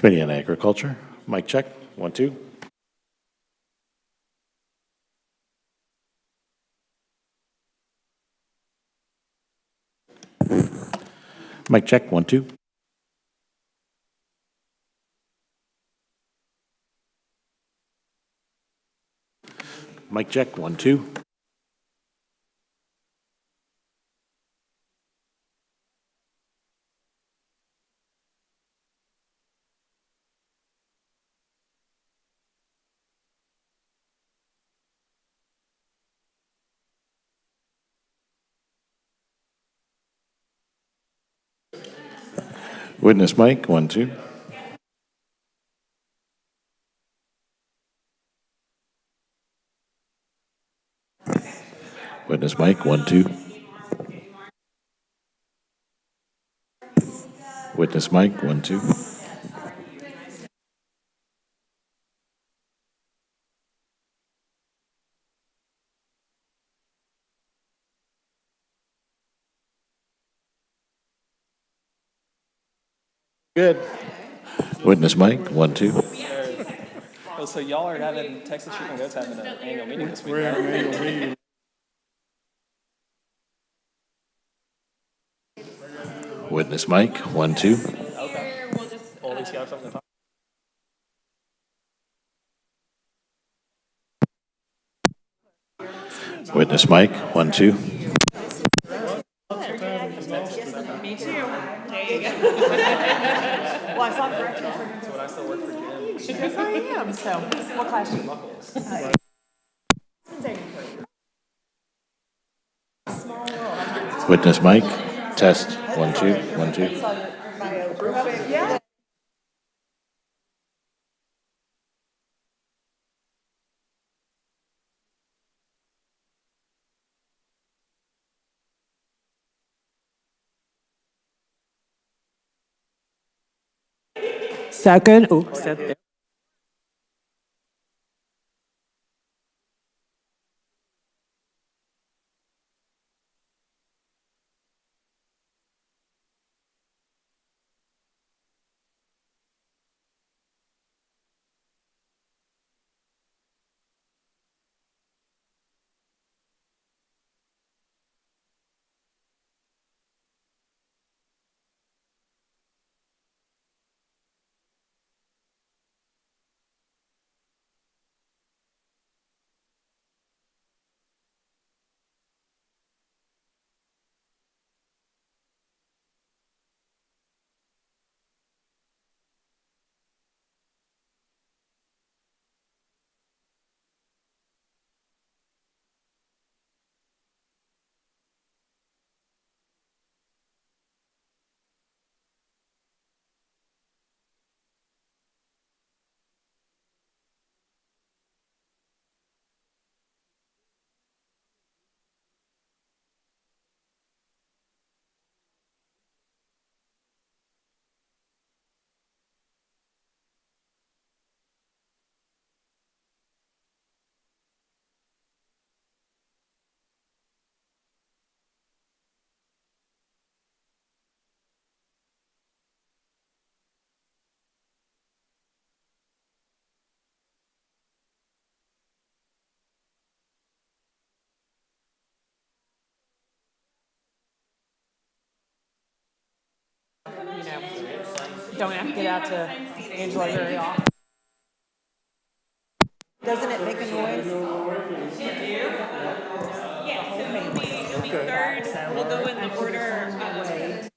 Committee on Agriculture. Mic check. 1, 2. Mic check. 1, 2. Mic check. 1, 2. Witness mic. 1, 2. Witness mic. 1, 2. Witness mic. 1, 2. Good. Witness mic. 1, 2. Oh, so y'all are having Texas Sheep and Goats having an annual meeting this week. Right? Witness mic. 1, 2. Okay. Well, at least you have something to talk about. Witness mic. 1, 2. Me too. There you go. Well, I saw corrections for That's what I still work for Jim. because I am. So, what class are you? Buckles. Small world. Witness mic. Test. 1, 2. 1, 2. I saw your bio real quick. Yeah. Second. Oh, said there. Don't have to get out to Angela very often. Doesn't it make a noise? Yes, it'll be third. We'll go in the order.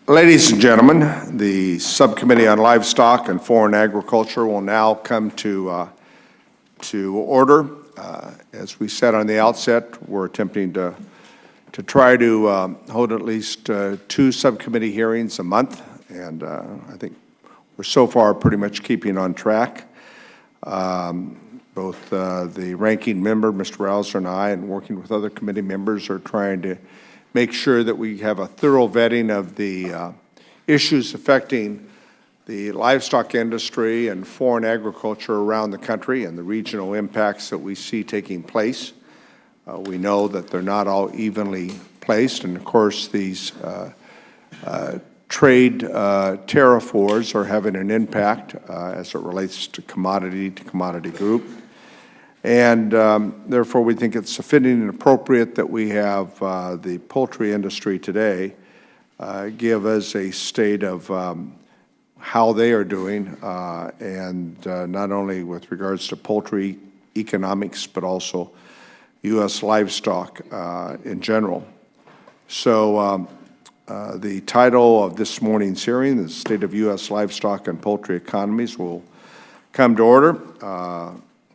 Ladies and gentlemen, the Subcommittee on Livestock and Foreign Agriculture will now come to order. As we said on the outset, we're attempting to try to hold at least 2 subcommittee hearings a month, and I think we're so far pretty much keeping on track. Both the ranking member, Mr. Rouser, and I, and working with other committee members, are trying to make sure that we have a thorough vetting of the issues affecting the livestock industry and foreign agriculture around the country and the regional impacts that we see taking place. We know that they're not all evenly placed, and of course these trade tariff wars are having an impact as it relates to commodity group. And therefore, we think it's fitting and appropriate that we have the poultry industry today give us a state of how they are doing, and not only with regards to poultry economics, but also U.S. livestock in general. So the title of this morning's hearing, the State of U.S. Livestock and Poultry Economies, will come to order.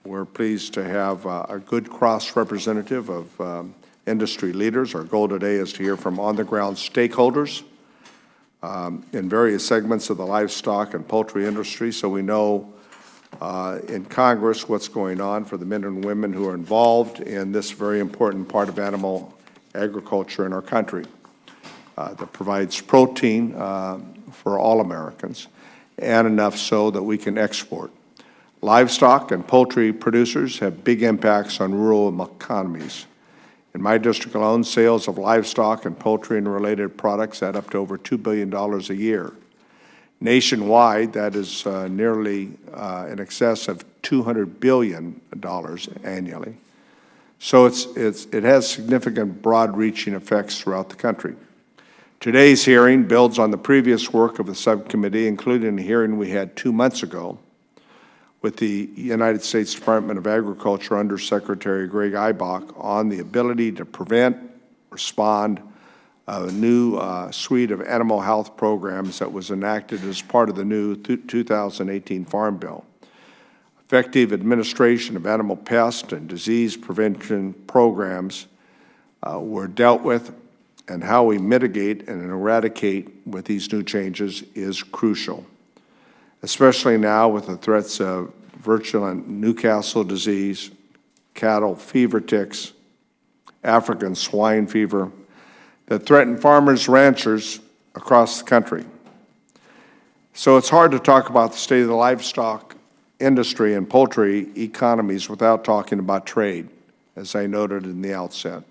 We're pleased to have a good cross-representative of industry leaders. Our goal today is to hear from on-the-ground stakeholders in various segments of the livestock and poultry industry, so we know in Congress what's going on for the men and women who are involved in this very important part of animal agriculture in our country that provides protein for all Americans, and enough so that we can export. Livestock and poultry producers have big impacts on rural economies. In my district alone, sales of livestock and poultry and related products add up to over $2 billion a year. Nationwide, that is nearly in excess of $200 billion annually. So it has significant broad-reaching effects throughout the country. Today's hearing builds on the previous work of the subcommittee, including a hearing we had 2 months ago with the United States Department of Agriculture Undersecretary Greg Ibach on the ability to prevent, respond, a new suite of animal health programs that was enacted as part of the new 2018 Farm Bill. Effective administration of animal pest and disease prevention programs were dealt with, and how we mitigate and eradicate with these new changes is crucial, especially now with the threats of virulent Newcastle disease, cattle fever ticks, African swine fever that threaten farmers, ranchers across the country. So it's hard to talk about the state of the livestock industry and poultry economies without talking about trade, as I noted in the outset.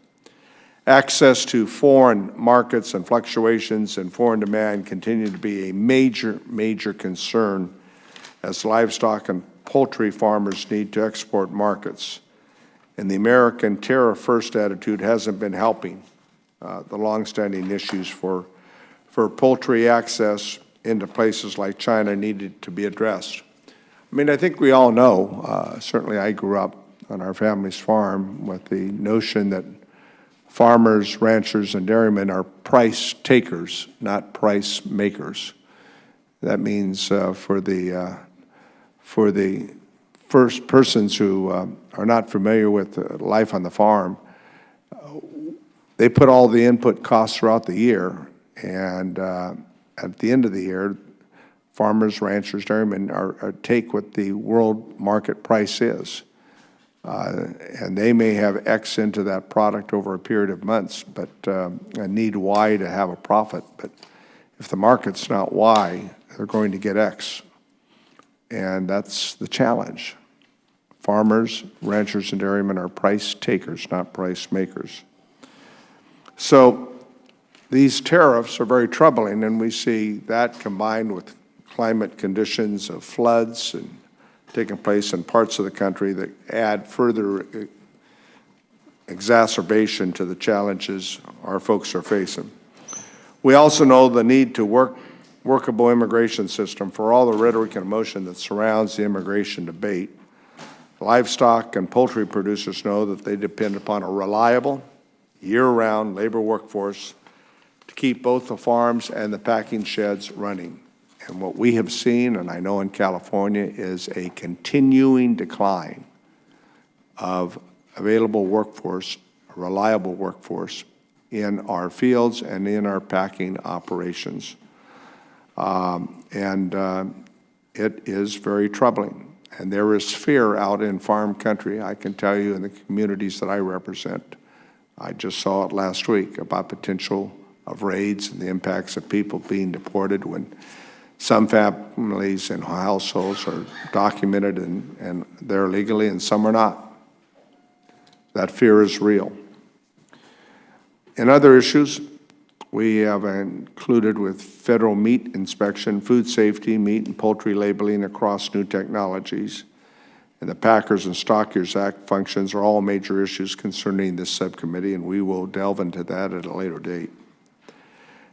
Access to foreign markets and fluctuations in foreign demand continue to be a major concern as livestock and poultry farmers need to export markets. And the American tariff-first attitude hasn't been helping the longstanding issues for poultry access into places like China needed to be addressed. I mean, I think we all know, certainly I grew up on our family's farm with the notion that farmers, ranchers, and dairymen are price takers, not price makers. That means for the first persons who are not familiar with life on the farm, they put all the input costs throughout the year, and at the end of the year, farmers, ranchers, dairymen take what the world market price is. And they may have X into that product over a period of months, but need Y to have a profit. But if the market's not Y, they're going to get X. And that's the challenge. Farmers, ranchers, and dairymen are price takers, not price makers. So these tariffs are very troubling, and we see that combined with climate conditions of floods and taking place in parts of the country that add further exacerbation to the challenges our folks are facing. We also know the need to workable immigration system for all the rhetoric and emotion that surrounds the immigration debate. Livestock and poultry producers know that they depend upon a reliable, year-round labor workforce to keep both the farms and the packing sheds running. And what we have seen, and I know in California, is a continuing decline of available workforce, a reliable workforce in our fields and in our packing operations. It is very troubling. And there is fear out in farm country, I can tell you, in the communities that I represent. I just saw it last week about potential of raids and the impacts of people being deported when some families and households are documented and they're legally and some are not. That fear is real. In other issues, we have included with federal meat inspection, food safety, meat and poultry labeling across new technologies, and the Packers and Stockyards Act functions are all major issues concerning this subcommittee, and we will delve into that at a later date.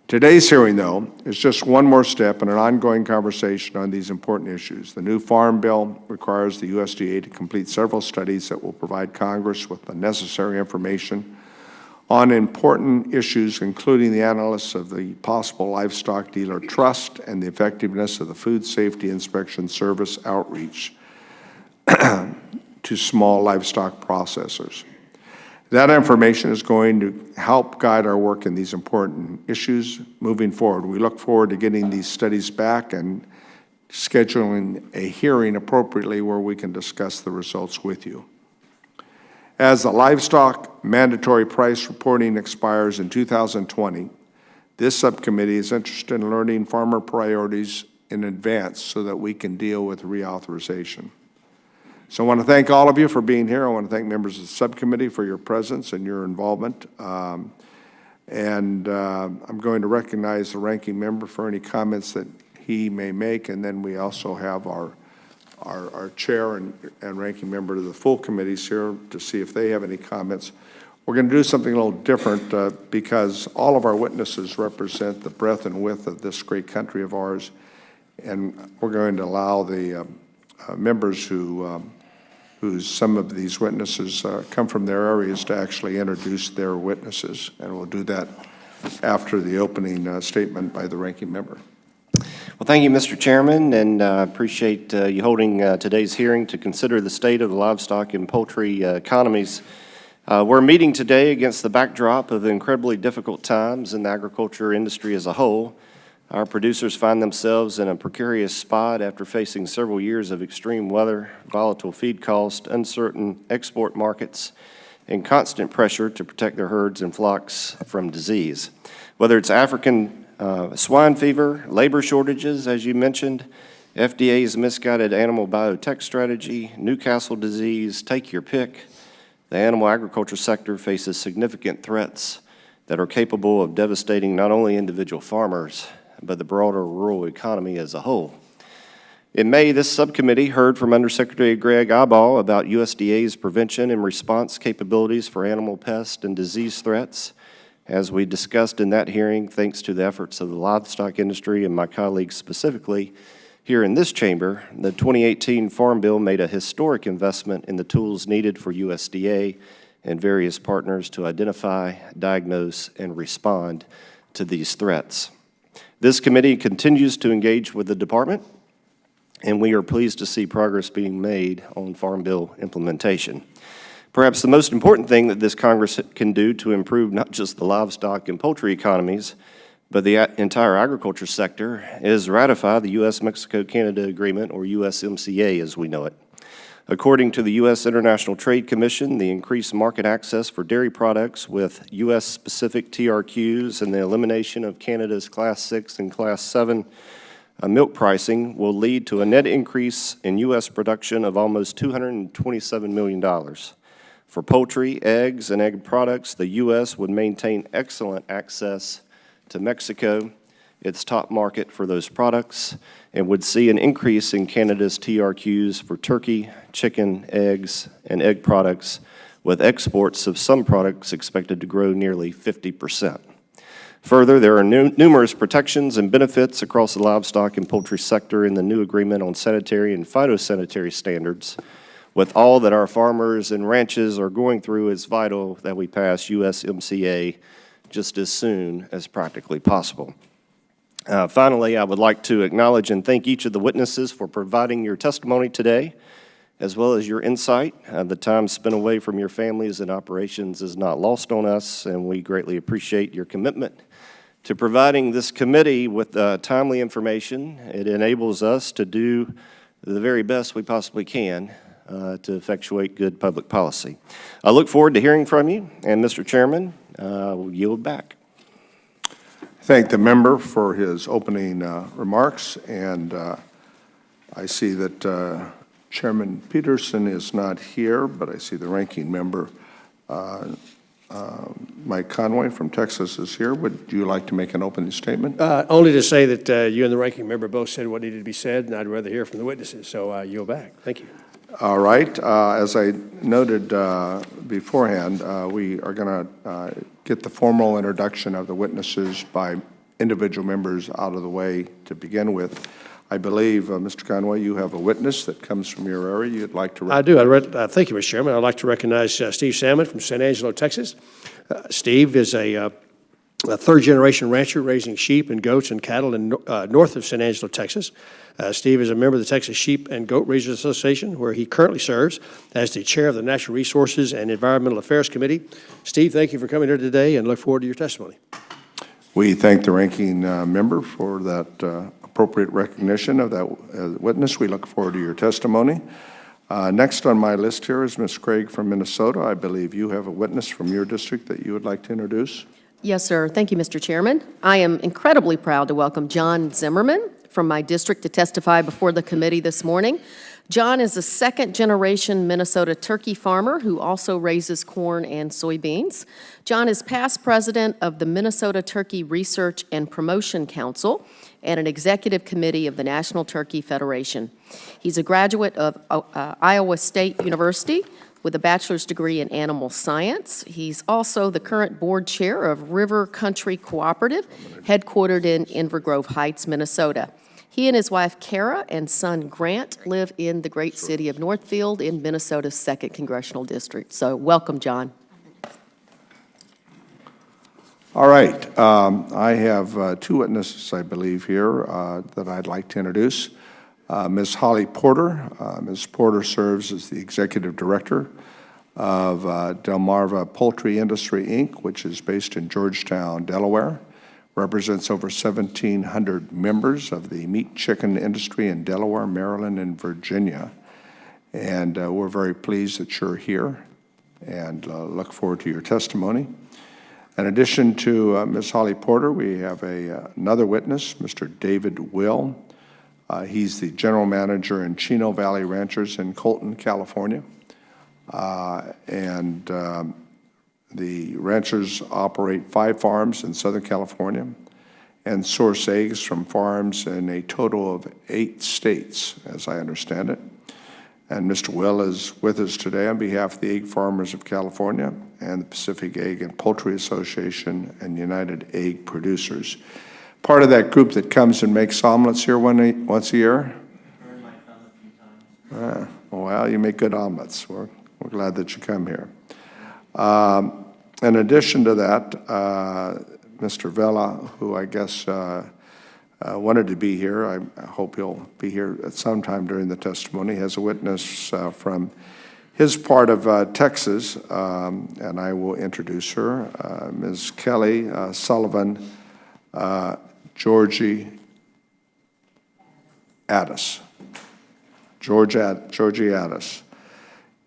Today's hearing, though, is just one more step in an ongoing conversation on these important issues. The new Farm Bill requires the USDA to complete several studies that will provide Congress with the necessary information on important issues, including the analysis of the possible livestock dealer trust and the effectiveness of the food safety inspection service outreach to small livestock processors. That information is going to help guide our work in these important issues moving forward. We look forward to getting these studies back and scheduling a hearing appropriately where we can discuss the results with you. As the livestock mandatory price reporting expires in 2020, this subcommittee is interested in learning farmer priorities in advance so that we can deal with reauthorization. So I want to thank all of you for being here. I want to thank members of the subcommittee for your presence and your involvement. I'm going to recognize the ranking member for any comments that he may make, and then we also have our chair and ranking member of the full committees here to see if they have any comments. We're going to do something a little different because all of our witnesses represent the breadth and width of this great country of ours, and we're going to allow the members whose some of these witnesses come from their areas to actually introduce their witnesses, and we'll do that after the opening statement by the ranking member. Well, thank you, Mr. Chairman, and I appreciate you holding today's hearing to consider the state of the livestock and poultry economies. We're meeting today against the backdrop of incredibly difficult times in the agriculture industry as a whole. Our producers find themselves in a precarious spot after facing several years of extreme weather, volatile feed cost, uncertain export markets, and constant pressure to protect their herds and flocks from disease. Whether it's African swine fever, labor shortages, as you mentioned, FDA's misguided animal biotech strategy, Newcastle disease, take your pick, the animal agriculture sector faces significant threats that are capable of devastating not only individual farmers, but the broader rural economy as a whole. In May, this subcommittee heard from Undersecretary Greg Abal about USDA's prevention and response capabilities for animal pest and disease threats. As we discussed in that hearing, thanks to the efforts of the livestock industry and my colleagues specifically here in this chamber, the 2018 Farm Bill made a historic investment in the tools needed for USDA and various partners to identify, diagnose, and respond to these threats. This committee continues to engage with the department, and we are pleased to see progress being made on Farm Bill implementation. Perhaps the most important thing that this Congress can do to improve not just the livestock and poultry economies, but the entire agriculture sector is ratify the U.S.-Mexico-Canada Agreement, or USMCA as we know it. According to the U.S. International Trade Commission, the increased market access for dairy products with U.S.-specific TRQs and the elimination of Canada's Class 6 and Class 7 milk pricing will lead to a net increase in U.S. production of almost $227 million. For poultry, eggs, and egg products, the U.S. would maintain excellent access to Mexico, its top market for those products, and would see an increase in Canada's TRQs for turkey, chicken, eggs, and egg products, with exports of some products expected to grow nearly 50%. Further, there are numerous protections and benefits across the livestock and poultry sector in the new agreement on sanitary and phytosanitary standards. With all that our farmers and ranches are going through, it's vital that we pass USMCA just as soon as practically possible. Finally, I would like to acknowledge and thank each of the witnesses for providing your testimony today, as well as your insight. The time spent away from your families and operations is not lost on us, and we greatly appreciate your commitment to providing this committee with timely information. It enables us to do the very best we possibly can to effectuate good public policy. I look forward to hearing from you, and Mr. Chairman, we'll yield back. Thank the member for his opening remarks, and I see that Chairman Peterson is not here, but I see the ranking member, Mike Conway from Texas, is here. Would you like to make an opening statement? Only to say that you and the ranking member both said what needed to be said, and I'd rather hear from the witnesses, so yield back. Thank you. All right. As I noted beforehand, we are going to get the formal introduction of the witnesses by individual members out of the way to begin with. I believe, Mr. Conway, you have a witness that comes from your area you'd like to I do. Thank you, Mr. Chairman. I'd like to recognize Steve Salmon from San Angelo, Texas. Steve is a third-generation rancher raising sheep and goats and cattle in north of San Angelo, Texas. Steve is a member of the Texas Sheep and Goat Raisers Association, where he currently serves as the chair of the Natural Resources and Environmental Affairs Committee. Steve, thank you for coming here today, and look forward to your testimony. We thank the ranking member for that appropriate recognition of that witness. We look forward to your testimony. Next on my list here is Ms. Craig from Minnesota. I believe you have a witness from your district that you would like to introduce. Yes, sir. Thank you, Mr. Chairman. I am incredibly proud to welcome John Zimmerman from my district to testify before the committee this morning. John is a second-generation Minnesota turkey farmer who also raises corn and soybeans. John is past president of the Minnesota Turkey Research and Promotion Council and an executive committee of the National Turkey Federation. He's a graduate of Iowa State University with a bachelor's degree in animal science. He's also the current board chair of River Country Cooperative, headquartered in Inver Grove Heights, Minnesota. He and his wife, Kara, and son, Grant, live in the great city of Northfield in Minnesota's 2nd Congressional District. So welcome, John. All right. I have two witnesses, I believe, here that I'd like to introduce. Ms. Holly Porter. Ms. Porter serves as the executive director of Delmarva Poultry Industry, Inc., which is based in Georgetown, Delaware. Represents over 1,700 members of the meat chicken industry in Delaware, Maryland, and Virginia. And we're very pleased that you're here and look forward to your testimony. In addition to Ms. Holly Porter, we have another witness, Mr. David Will. He's the general manager in Chino Valley Ranchers in Colton, California. The ranchers operate 5 farms in Southern California and source eggs from farms in a total of 8 states, as I understand it. And Mr. Will is with us today on behalf of the Egg Farmers of California and the Pacific Egg and Poultry Association and United Egg Producers. Part of that group that comes and makes omelets here once a year? Well, you make good omelets. We're glad that you come here. In addition to that, Mr. Vela, who I guess wanted to be here, I hope he'll be here at some time during the testimony, has a witness from his part of Texas, and I will introduce her, Ms. Kelly Sullivan, Georgie Itis. Georgie Itis.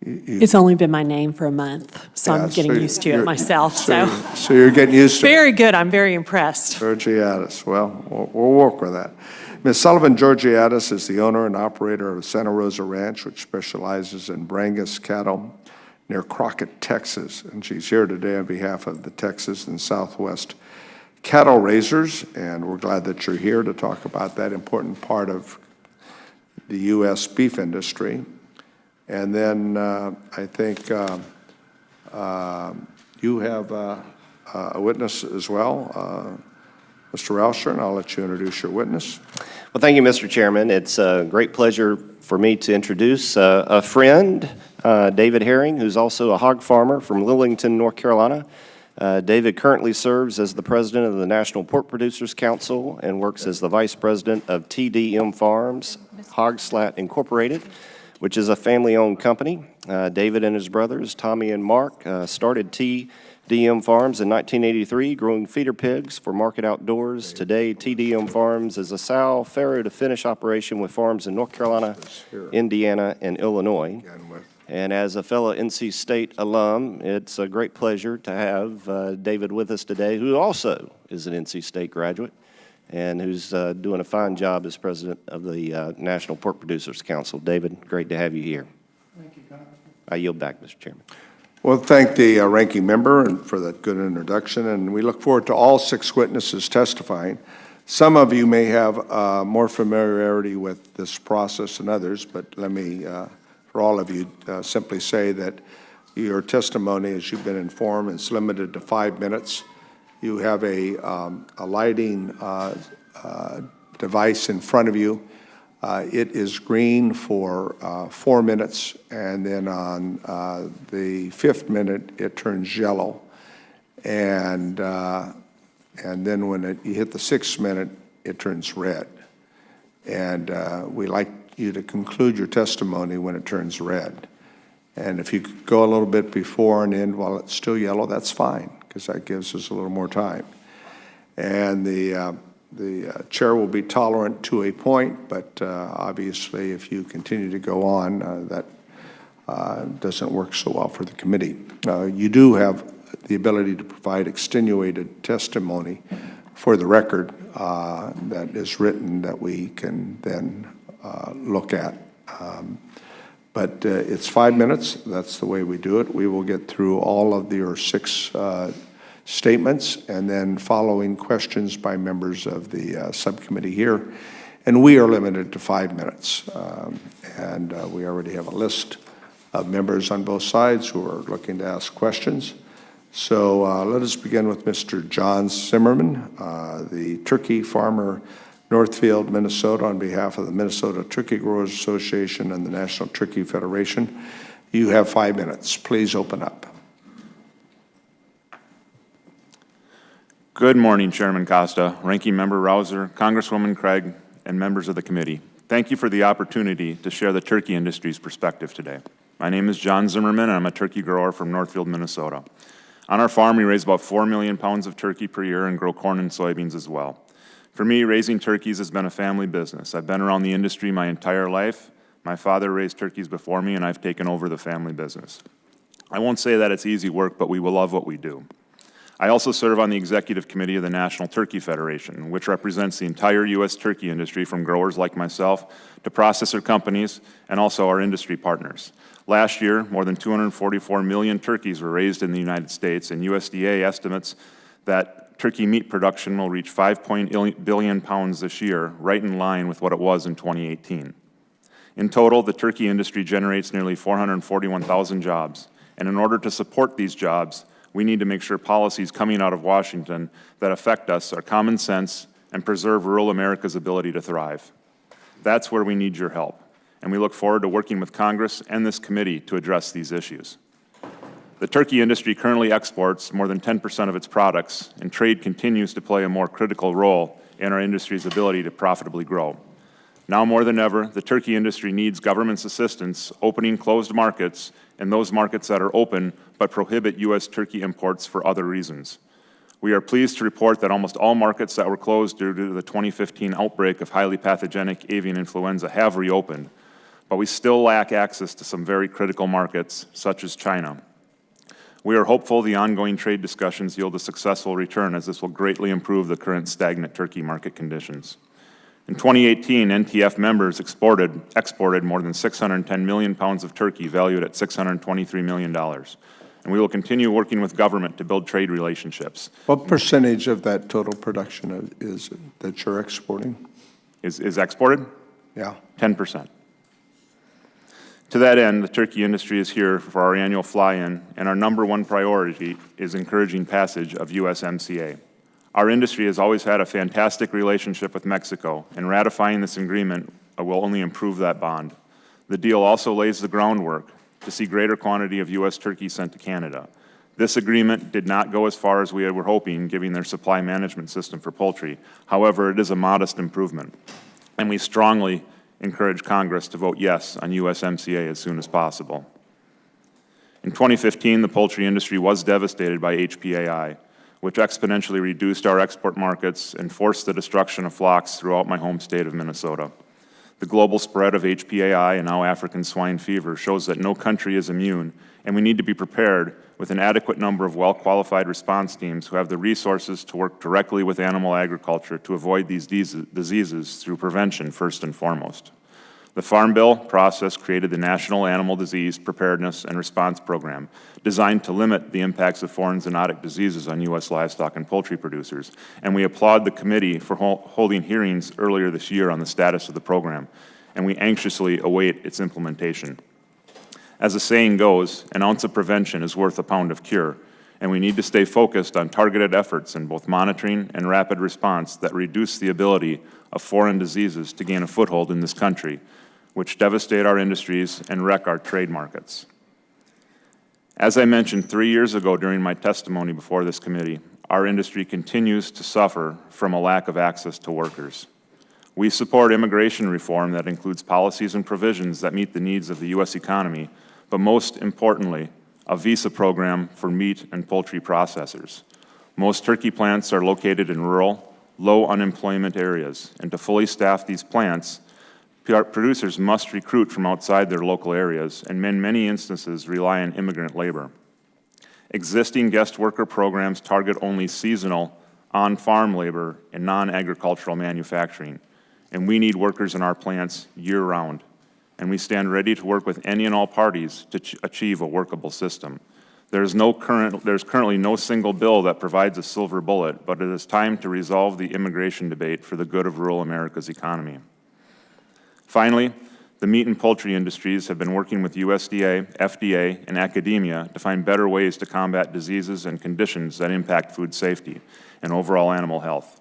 It's only been my name for a month, so I'm getting used to it myself. So you're getting used to it. Very good. I'm very impressed. Georgiadis. Well, we'll work with that. Ms. Sullivan Georgiadis is the owner and operator of Santa Rosa Ranch, which specializes in Brangus cattle near Crockett, Texas. And she's here today on behalf of the Texas and Southwest cattle raisers, and we're glad that you're here to talk about that important part of the U.S. beef industry. And then I think you have a witness as well, Mr. Rauscher, and I'll let you introduce your witness. Well, thank you, Mr. Chairman. It's a great pleasure for me to introduce a friend, David Herring, who's also a hog farmer from Lillington, North Carolina. David currently serves as the president of the National Pork Producers Council and works as the vice president of TDM Farms, Hog Slat Incorporated, which is a family-owned company. David and his brothers, Tommy and Mark, started TDM Farms in 1983, growing feeder pigs for Market Outdoors. Today, TDM Farms is a sow, farrow to finish operation with farms in North Carolina, Indiana, and Illinois. And as a fellow NC State alum, it's a great pleasure to have David with us today, who also is an NC State graduate and who's doing a fine job as president of the National Pork Producers Council. David, great to have you here. Thank you, Congressman. I yield back, Mr. Chairman. Well, thank the ranking member and for that good introduction, and we look forward to all 6 witnesses testifying. Some of you may have more familiarity with this process than others, but let me, for all of you, simply say that your testimony, as you've been informed, is limited to 5 minutes. You have a lighting device in front of you. It is green for 4 minutes, and then on the 5th minute, it turns yellow. And then when you hit the 6th minute, it turns red. And we like you to conclude your testimony when it turns red. And if you could go a little bit before and end while it's still yellow, that's fine, because that gives us a little more time. And the chair will be tolerant to a point, but obviously if you continue to go on, that doesn't work so well for the committee. You do have the ability to provide extenuated testimony for the record that is written that we can then look at. But it's 5 minutes. That's the way we do it. We will get through all of your 6 statements and then following questions by members of the subcommittee here. And we are limited to 5 minutes. And we already have a list of members on both sides who are looking to ask questions. So let us begin with Mr. John Zimmerman, the turkey farmer, Northfield, Minnesota, on behalf of the Minnesota Turkey Growers Association and the National Turkey Federation. You have 5 minutes. Please open up. Good morning, Chairman Costa, Ranking Member Rosa, Congresswoman Craig, and members of the committee. Thank you for the opportunity to share the turkey industry's perspective today. My name is John Zimmerman, and I'm a turkey grower from Northfield, Minnesota. On our farm, we raise about 4 million pounds of turkey per year and grow corn and soybeans as well. For me, raising turkeys has been a family business. I've been around the industry my entire life. My father raised turkeys before me, and I've taken over the family business. I won't say that it's easy work, but we will love what we do. I also serve on the executive committee of the National Turkey Federation, which represents the entire U.S. turkey industry, from growers like myself to processor companies and also our industry partners. Last year, more than 244 million turkeys were raised in the United States, and USDA estimates that turkey meat production will reach 5 billion pounds this year, right in line with what it was in 2018. In total, the turkey industry generates nearly 441,000 jobs, and in order to support these jobs, we need to make sure policies coming out of Washington that affect us are common sense and preserve rural America's ability to thrive. That's where we need your help, and we look forward to working with Congress and this committee to address these issues. The turkey industry currently exports more than 10% of its products, and trade continues to play a more critical role in our industry's ability to profitably grow. Now more than ever, the turkey industry needs government's assistance opening closed markets and those markets that are open but prohibit U.S. turkey imports for other reasons. We are pleased to report that almost all markets that were closed due to the 2015 outbreak of highly pathogenic avian influenza have reopened, but we still lack access to some very critical markets, such as China. We are hopeful the ongoing trade discussions yield a successful return, as this will greatly improve the current stagnant turkey market conditions. In 2018, NTF members exported more than 610 million pounds of turkey, valued at $623 million. And we will continue working with government to build trade relationships. What percentage of that total production is that you're exporting? Is exported? Yeah. 10%. To that end, the turkey industry is here for our annual fly-in, and our #1 priority is encouraging passage of USMCA. Our industry has always had a fantastic relationship with Mexico, and ratifying this agreement will only improve that bond. The deal also lays the groundwork to see greater quantity of U.S. turkey sent to Canada. This agreement did not go as far as we were hoping, given their supply management system for poultry. However, it is a modest improvement, and we strongly encourage Congress to vote yes on USMCA as soon as possible. In 2015, the poultry industry was devastated by HPAI, which exponentially reduced our export markets and forced the destruction of flocks throughout my home state of Minnesota. The global spread of HPAI and now African swine fever shows that no country is immune, and we need to be prepared with an adequate number of well-qualified response teams who have the resources to work directly with animal agriculture to avoid these diseases through prevention first and foremost. The Farm Bill process created the National Animal Disease Preparedness and Response Program, designed to limit the impacts of foreign zoonotic diseases on U.S. livestock and poultry producers, and we applaud the committee for holding hearings earlier this year on the status of the program, and we anxiously await its implementation. As the saying goes, an ounce of prevention is worth a pound of cure, and we need to stay focused on targeted efforts in both monitoring and rapid response that reduce the ability of foreign diseases to gain a foothold in this country, which devastate our industries and wreck our trade markets. As I mentioned 3 years ago during my testimony before this committee, our industry continues to suffer from a lack of access to workers. We support immigration reform that includes policies and provisions that meet the needs of the U.S. economy, but most importantly, a visa program for meat and poultry processors. Most turkey plants are located in rural, low unemployment areas, and to fully staff these plants, producers must recruit from outside their local areas and in many instances rely on immigrant labor. Existing guest worker programs target only seasonal, on-farm labor and non-agricultural manufacturing, and we need workers in our plants year-round, and we stand ready to work with any and all parties to achieve a workable system. There's currently no single bill that provides a silver bullet, but it is time to resolve the immigration debate for the good of rural America's economy. Finally, the meat and poultry industries have been working with USDA, FDA, and academia to find better ways to combat diseases and conditions that impact food safety and overall animal health.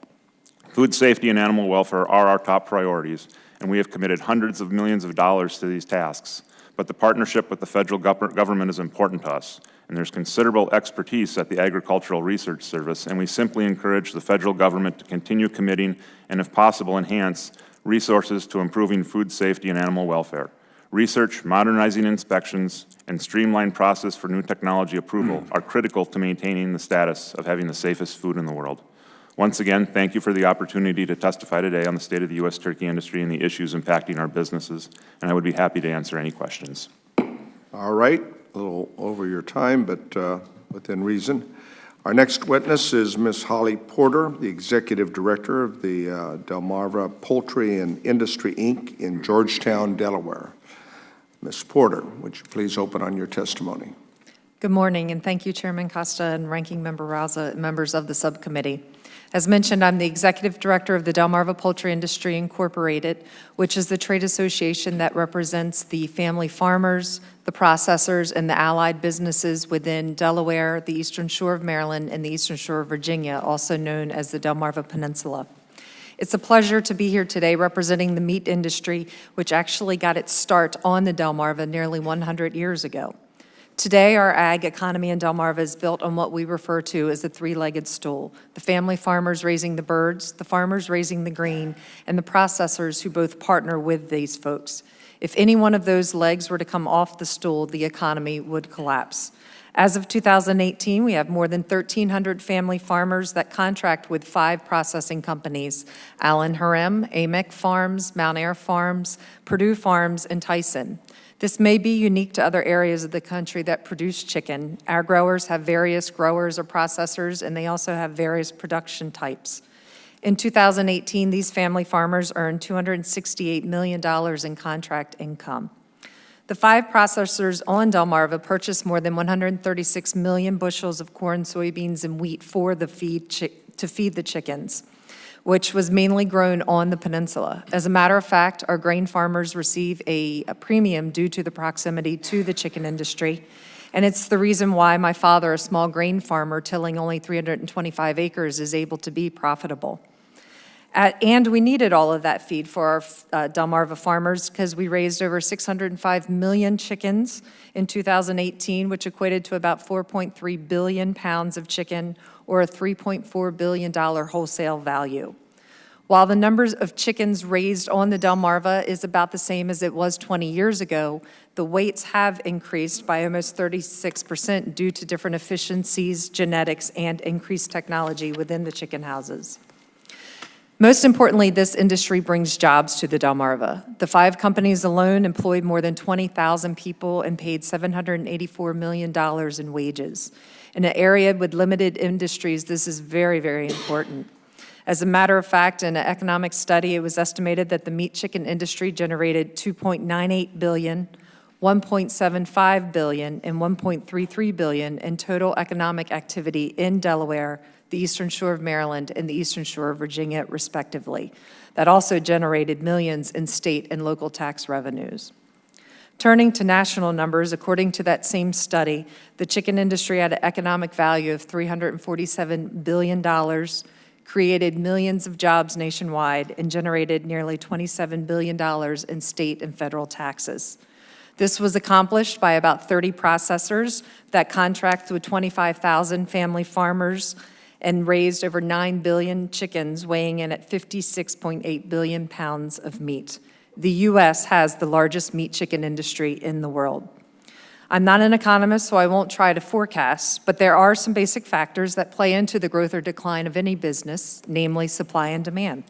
Food safety and animal welfare are our top priorities, and we have committed hundreds of millions of dollars to these tasks. But the partnership with the federal government is important to us, and there's considerable expertise at the Agricultural Research Service, and we simply encourage the federal government to continue committing and, if possible, enhance resources to improving food safety and animal welfare. Research, modernizing inspections, and streamlined process for new technology approval are critical to maintaining the status of having the safest food in the world. Once again, thank you for the opportunity to testify today on the state of the U.S. turkey industry and the issues impacting our businesses, and I would be happy to answer any questions. All right, a little over your time, but within reason. Our next witness is Ms. Holly Porter, the Executive Director of the Delmarva Poultry and Industry, Inc. in Georgetown, Delaware. Ms. Porter, would you please open on your testimony? Good morning, and thank you, Chairman Costa and Ranking Member Rosa and members of the subcommittee. As mentioned, I'm the Executive Director of the Delmarva Poultry Industry, Incorporated, which is the trade association that represents the family farmers, the processors, and the allied businesses within Delaware, the Eastern Shore of Maryland, and the Eastern Shore of Virginia, also known as the Delmarva Peninsula. It's a pleasure to be here today representing the meat industry, which actually got its start on the Delmarva nearly 100 years ago. Today, our ag economy in Delmarva is built on what we refer to as the three-legged stool: the family farmers raising the birds, the farmers raising the grain, and the processors who both partner with these folks. If any one of those legs were to come off the stool, the economy would collapse. As of 2018, we have more than 1,300 family farmers that contract with 5 processing companies: Allen Harem, Amick Farms, Mount Air Farms, Purdue Farms, and Tyson. This may be unique to other areas of the country that produce chicken. Our growers have various growers or processors, and they also have various production types. In 2018, these family farmers earned $268 million in contract income. The 5 processors on Delmarva purchased more than 136 million bushels of corn, soybeans, and wheat for the to feed the chickens, which was mainly grown on the peninsula. As a matter of fact, our grain farmers receive a premium due to the proximity to the chicken industry, and it's the reason why my father, a small grain farmer tilling only 325 acres, is able to be profitable. And we needed all of that feed for our Delmarva farmers because we raised over 605 million chickens in 2018, which equated to about 4.3 billion pounds of chicken, or a $3.4 billion wholesale value. While the numbers of chickens raised on the Delmarva is about the same as it was 20 years ago, the weights have increased by almost 36% due to different efficiencies, genetics, and increased technology within the chicken houses. Most importantly, this industry brings jobs to the Delmarva. The 5 companies alone employed more than 20,000 people and paid $784 million in wages. In an area with limited industries, this is very, very important. As a matter of fact, in an economic study, it was estimated that the meat chicken industry generated $2.98 billion, $1.75 billion, and $1.33 billion in total economic activity in Delaware, the Eastern Shore of Maryland, and the Eastern Shore of Virginia, respectively. That also generated millions in state and local tax revenues. Turning to national numbers, according to that same study, the chicken industry had an economic value of $347 billion, created millions of jobs nationwide, and generated nearly $27 billion in state and federal taxes. This was accomplished by about 30 processors that contract with 25,000 family farmers and raised over 9 billion chickens, weighing in at 56.8 billion pounds of meat. The U.S. has the largest meat chicken industry in the world. I'm not an economist, so I won't try to forecast, but there are some basic factors that play into the growth or decline of any business, namely supply and demand.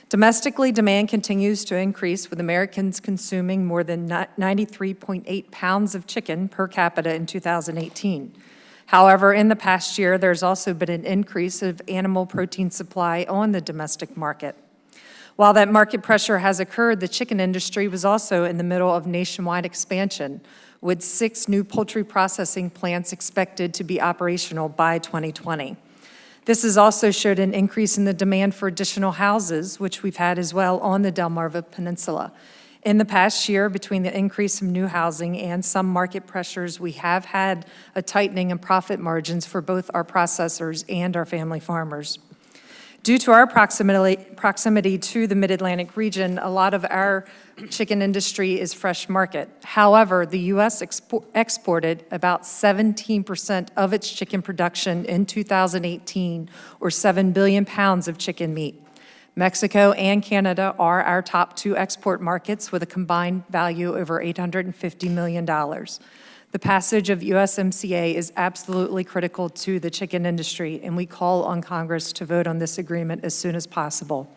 Domestically, demand continues to increase, with Americans consuming more than 93.8 pounds of chicken per capita in 2018. However, in the past year, there's also been an increase of animal protein supply on the domestic market. While that market pressure has occurred, the chicken industry was also in the middle of nationwide expansion, with 6 new poultry processing plants expected to be operational by 2020. This has also showed an increase in the demand for additional houses, which we've had as well on the Delmarva Peninsula. In the past year, between the increase of new housing and some market pressures, we have had a tightening in profit margins for both our processors and our family farmers. Due to our proximity to the Mid-Atlantic region, a lot of our chicken industry is fresh market. However, the U.S. exported about 17% of its chicken production in 2018, or 7 billion pounds of chicken meat. Mexico and Canada are our top 2 export markets, with a combined value over $850 million. The passage of USMCA is absolutely critical to the chicken industry, and we call on Congress to vote on this agreement as soon as possible.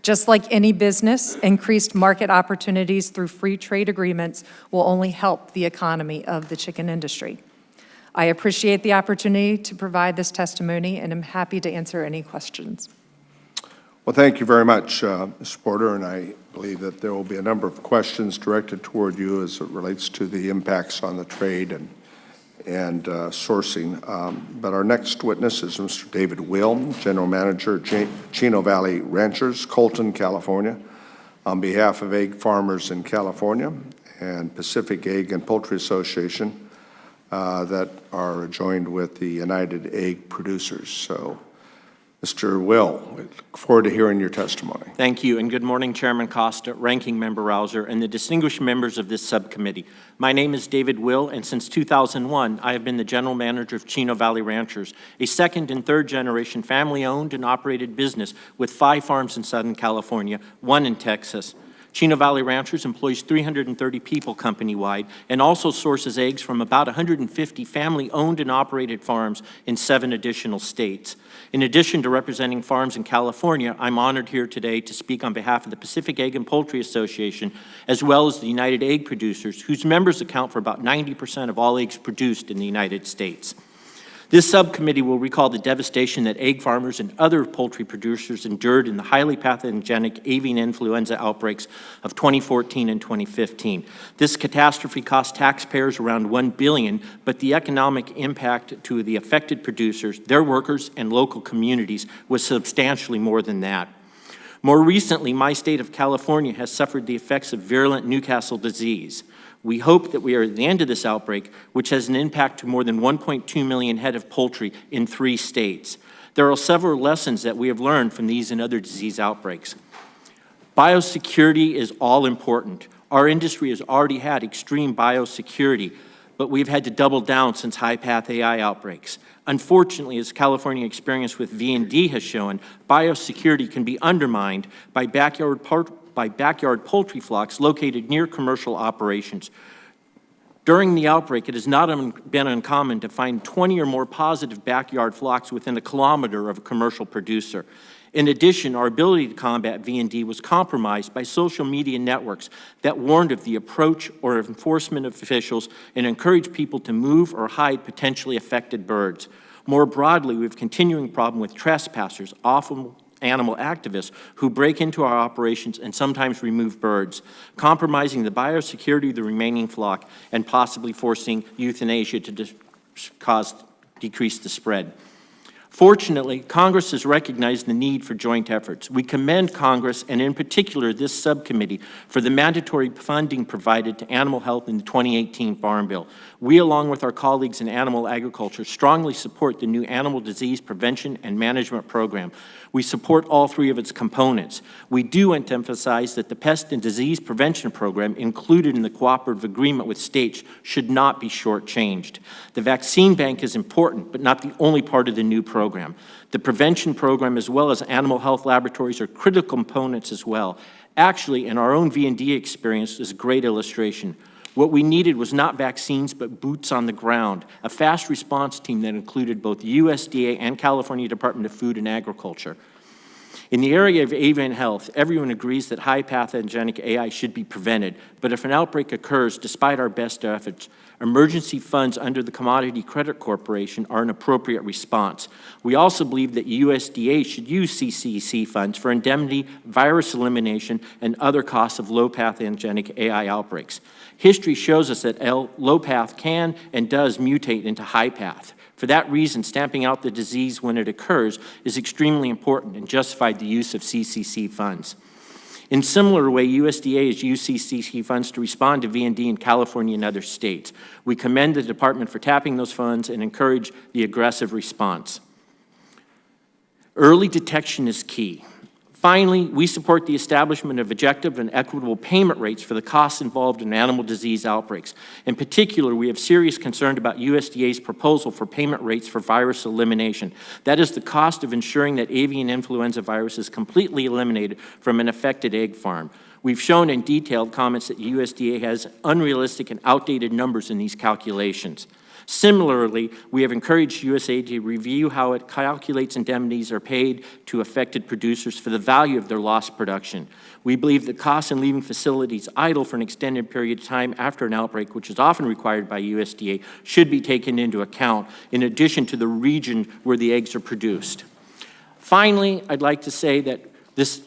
Just like any business, increased market opportunities through free trade agreements will only help the economy of the chicken industry. I appreciate the opportunity to provide this testimony, and I'm happy to answer any questions. Well, thank you very much, Ms. Porter, and I believe that there will be a number of questions directed toward you as it relates to the impacts on the trade and sourcing. But our next witness is Mr. David Will, General Manager, Chino Valley Ranchers, Colton, California, on behalf of egg farmers in California and Pacific Egg and Poultry Association that are joined with the United Egg Producers. So, Mr. Will, we look forward to hearing your testimony. Thank you, and good morning, Chairman Costa, Ranking Member Rouser, and the distinguished members of this subcommittee. My name is David Will, and since 2001, I have been the General Manager of Chino Valley Ranchers, a second and third generation family-owned and operated business with 5 farms in Southern California, 1 in Texas. Chino Valley Ranchers employs 330 people company-wide and also sources eggs from about 150 family-owned and operated farms in 7 additional states. In addition to representing farms in California, I'm honored here today to speak on behalf of the Pacific Egg and Poultry Association, as well as the United Egg Producers, whose members account for about 90% of all eggs produced in the United States. This subcommittee will recall the devastation that egg farmers and other poultry producers endured in the highly pathogenic avian influenza outbreaks of 2014 and 2015. This catastrophe cost taxpayers around $1 billion, but the economic impact to the affected producers, their workers, and local communities was substantially more than that. More recently, my state of California has suffered the effects of virulent Newcastle disease. We hope that we are at the end of this outbreak, which has an impact to more than 1.2 million head of poultry in 3 states. There are several lessons that we have learned from these and other disease outbreaks. Biosecurity is all important. Our industry has already had extreme biosecurity, but we've had to double down since high-path AI outbreaks. Unfortunately, as California experience with V&D has shown, biosecurity can be undermined by backyard poultry flocks located near commercial operations. During the outbreak, it has not been uncommon to find 20 or more positive backyard flocks within a kilometer of a commercial producer. In addition, our ability to combat V&D was compromised by social media networks that warned of the approach or enforcement of officials and encouraged people to move or hide potentially affected birds. More broadly, we have a continuing problem with trespassers, often animal activists, who break into our operations and sometimes remove birds, compromising the biosecurity of the remaining flock and possibly forcing euthanasia to decrease the spread. Fortunately, Congress has recognized the need for joint efforts. We commend Congress, and in particular this subcommittee, for the mandatory funding provided to animal health in the 2018 Farm Bill. We, along with our colleagues in animal agriculture, strongly support the new Animal Disease Prevention and Management Program. We support all three of its components. We do want to emphasize that the Pest and Disease Prevention Program included in the cooperative agreement with states should not be shortchanged. The vaccine bank is important, but not the only part of the new program. The prevention program as well as animal health laboratories are critical components as well. Actually, in our own V&D experience is a great illustration. What we needed was not vaccines, but boots on the ground, a fast response team that included both the USDA and California Department of Food and Agriculture. In the area of avian health, everyone agrees that high pathogenic AI should be prevented, but if an outbreak occurs, despite our best efforts, emergency funds under the Commodity Credit Corporation are an appropriate response. We also believe that USDA should use CCC funds for indemnity, virus elimination, and other costs of low pathogenic AI outbreaks. History shows us that low path can and does mutate into high path. For that reason, stamping out the disease when it occurs is extremely important and justified the use of CCC funds. In similar way, USDA has used CCC funds to respond to V&D in California and other states. We commend the department for tapping those funds and encourage the aggressive response. Early detection is key. Finally, we support the establishment of objective and equitable payment rates for the costs involved in animal disease outbreaks. In particular, we have serious concern about USDA's proposal for payment rates for virus elimination. That is the cost of ensuring that avian influenza virus is completely eliminated from an affected egg farm. We've shown in detailed comments that USDA has unrealistic and outdated numbers in these calculations. Similarly, we have encouraged USAID to review how it calculates indemnities are paid to affected producers for the value of their lost production. We believe that costs in leaving facilities idle for an extended period of time after an outbreak, which is often required by USDA, should be taken into account in addition to the region where the eggs are produced. Finally, I'd like to say that this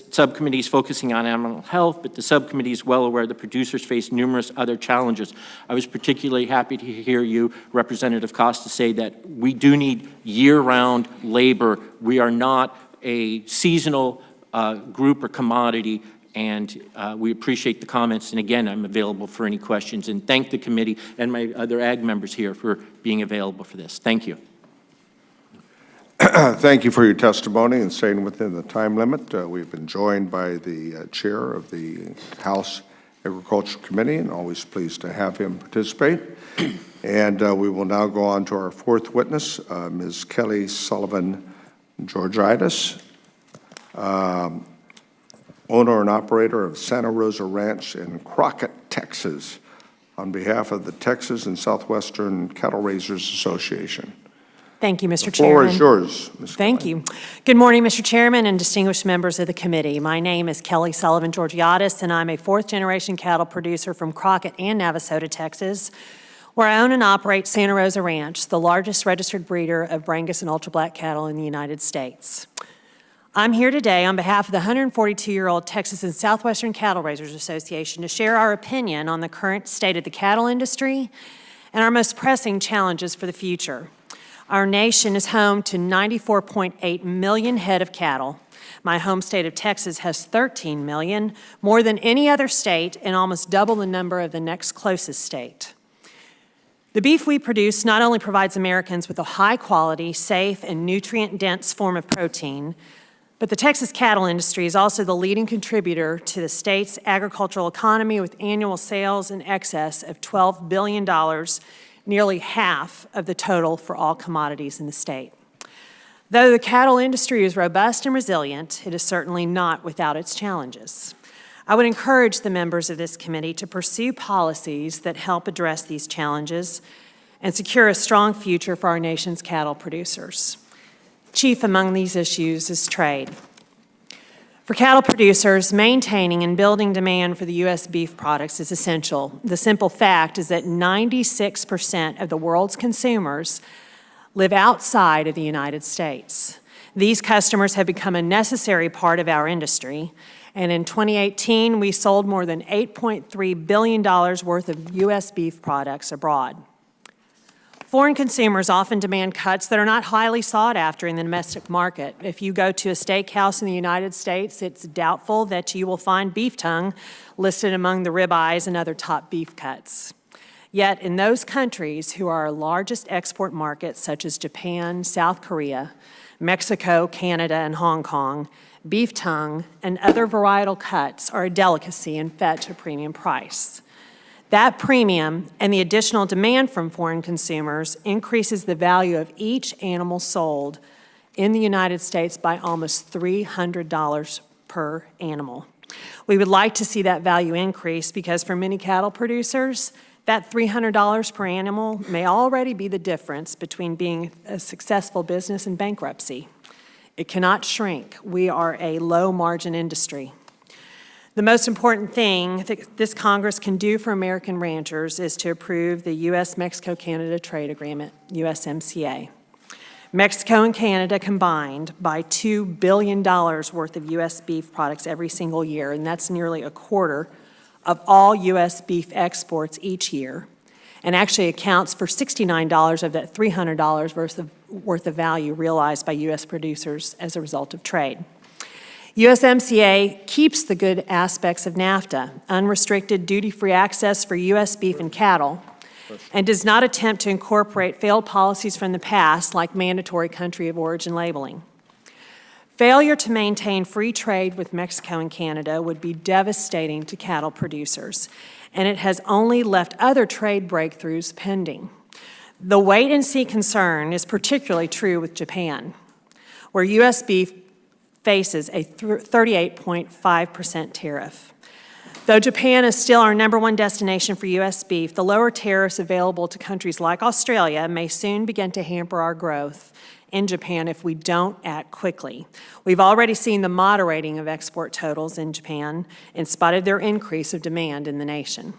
subcommittee is focusing on animal health, but the subcommittee is well aware that producers face numerous other challenges. I was particularly happy to hear you, Representative Costa, say that we do need year-round labor. We are not a seasonal group or commodity, and we appreciate the comments. And again, I'm available for any questions, and thank the committee and my other ag members here for being available for this. Thank you. Thank you for your testimony and staying within the time limit. We've been joined by the chair of the House Agriculture Committee, and always pleased to have him participate. And we will now go on to our fourth witness, Ms. Kelly Sullivan Georgitis, owner and operator of Santa Rosa Ranch in Crockett, Texas, on behalf of the Texas and Southwestern Cattle Raisers Association. Thank you, Mr. The floor Chairman. is yours, Ms. Thank you. Good morning, Mr. Chairman and distinguished members of the committee. My name is Kelly Sullivan Georgitis, and I'm a fourth-generation cattle producer from Crockett and Navasota, Texas, where I own and operate Santa Rosa Ranch, the largest registered breeder of Brangus and Ultra Black cattle in the United States. I'm here today on behalf of the 142-year-old Texas and Southwestern Cattle Raisers Association to share our opinion on the current state of the cattle industry and our most pressing challenges for the future. Our nation is home to 94.8 million head of cattle. My home state of Texas has 13 million, more than any other state, and almost double the number of the next closest state. The beef we produce not only provides Americans with a high-quality, safe, and nutrient-dense form of protein, but the Texas cattle industry is also the leading contributor to the state's agricultural economy with annual sales in excess of $12 billion, nearly half of the total for all commodities in the state. Though the cattle industry is robust and resilient, it is certainly not without its challenges. I would encourage the members of this committee to pursue policies that help address these challenges and secure a strong future for our nation's cattle producers. Chief among these issues is trade. For cattle producers, maintaining and building demand for the U.S. beef products is essential. The simple fact is that 96% of the world's consumers live outside of the United States. These customers have become a necessary part of our industry, and in 2018, we sold more than $8.3 billion worth of U.S. beef products abroad. Foreign consumers often demand cuts that are not highly sought after in the domestic market. If you go to a steakhouse in the United States, it's doubtful that you will find beef tongue listed among the ribeyes and other top beef cuts. Yet in those countries who are our largest export markets, such as Japan, South Korea, Mexico, Canada, and Hong Kong, beef tongue and other varietal cuts are a delicacy and fetch a premium price. That premium and the additional demand from foreign consumers increases the value of each animal sold in the United States by almost $300 per animal. We would like to see that value increase because for many cattle producers, that $300 per animal may already be the difference between being a successful business and bankruptcy. It cannot shrink. We are a low-margin industry. The most important thing that this Congress can do for American ranchers is to approve the U.S.-Mexico-Canada Trade Agreement, USMCA. Mexico and Canada combined buy $2 billion worth of U.S. beef products every single year, and that's nearly a quarter of all U.S. beef exports each year, and actually accounts for $69 of that $300 worth of value realized by U.S. producers as a result of trade. USMCA keeps the good aspects of NAFTA, unrestricted duty-free access for U.S. beef and cattle, and does not attempt to incorporate failed policies from the past like mandatory country of origin labeling. Failure to maintain free trade with Mexico and Canada would be devastating to cattle producers, and it has only left other trade breakthroughs pending. The wait-and-see concern is particularly true with Japan, where U.S. beef faces a 38.5% tariff. Though Japan is still our #1 destination for U.S. beef, the lower tariffs available to countries like Australia may soon begin to hamper our growth in Japan if we don't act quickly. We've already seen the moderating of export totals in Japan in spite of their increase of demand in the nation.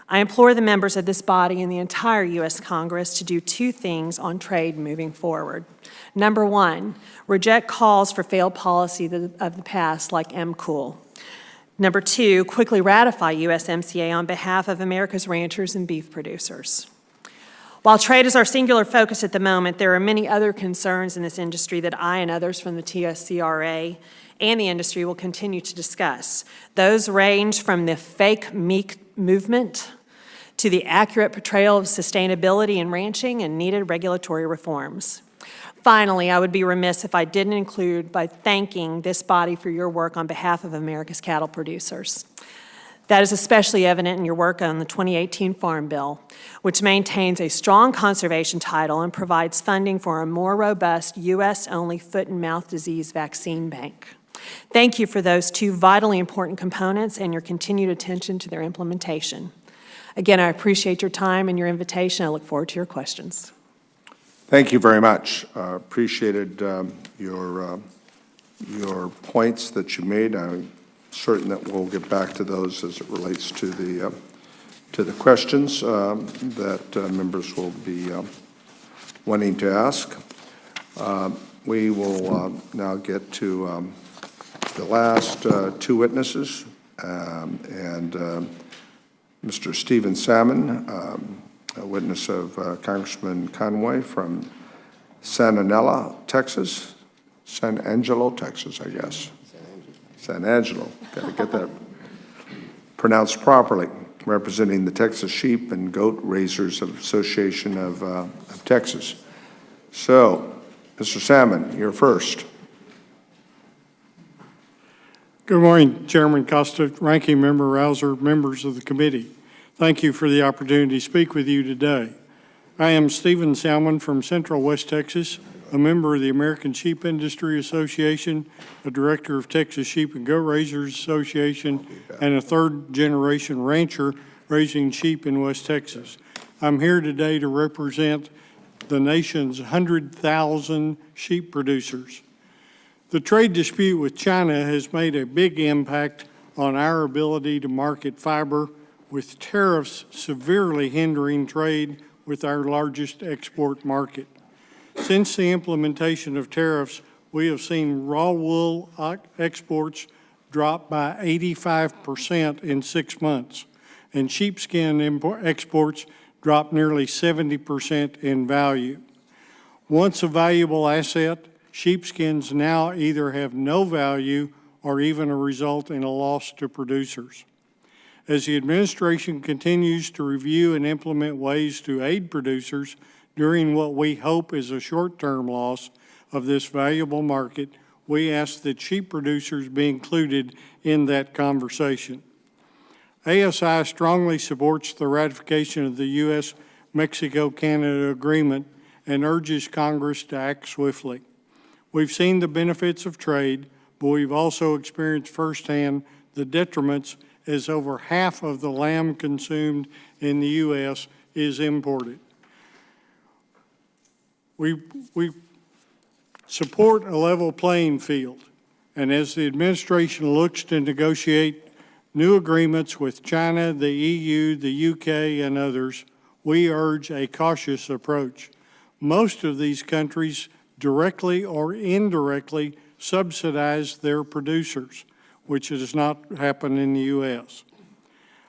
I implore the members of this body and the entire U.S. Congress to do two things on trade moving forward. Number one, reject calls for failed policy of the past like MCOOL. Number two, quickly ratify USMCA on behalf of America's ranchers and beef producers. While trade is our singular focus at the moment, there are many other concerns in this industry that I and others from the TSCRA and the industry will continue to discuss. Those range from the fake meat movement to the accurate portrayal of sustainability in ranching and needed regulatory reforms. Finally, I would be remiss if I didn't include by thanking this body for your work on behalf of America's cattle producers. That is especially evident in your work on the 2018 Farm Bill, which maintains a strong conservation title and provides funding for a more robust U.S.-only foot and mouth disease vaccine bank. Thank you for those two vitally important components and your continued attention to their implementation. Again, I appreciate your time and your invitation. I look forward to your questions. Thank you very much. Appreciated your points that you made. I'm certain that we'll get back to those as it relates to the questions that members will be wanting to ask. We will now get to the last two witnesses, and Mr. Stephen Salmon, a witness of Congressman Conway from San Angelo, Texas, I guess. San Angelo, got to get that pronounced properly. representing the Texas Sheep and Goat Raisers Association of Texas. So, Mr. Salmon, you're first. Good morning, Chairman Costa, Ranking Member Rouser, members of the committee. Thank you for the opportunity to speak with you today. I am Stephen Salmon from Central West Texas, a member of the American Sheep Industry Association, a director of Texas Sheep and Goat Raisers Association, and a third-generation rancher raising sheep in West Texas. I'm here today to represent the nation's 100,000 sheep producers. The trade dispute with China has made a big impact on our ability to market fiber, with tariffs severely hindering trade with our largest export market. Since the implementation of tariffs, we have seen raw wool exports drop by 85% in 6 months, and sheepskin exports drop nearly 70% in value. Once a valuable asset, sheepskins now either have no value or even result in a loss to producers. As the administration continues to review and implement ways to aid producers during what we hope is a short-term loss of this valuable market, we ask that sheep producers be included in that conversation. ASI strongly supports the ratification of the U.S.-Mexico-Canada agreement and urges Congress to act swiftly. We've seen the benefits of trade, but we've also experienced firsthand the detriments, as over half of the lamb consumed in the U.S. is imported. We support a level playing field, and as the administration looks to negotiate new agreements with China, the EU, the UK, and others, we urge a cautious approach. Most of these countries directly or indirectly subsidize their producers, which does not happen in the U.S.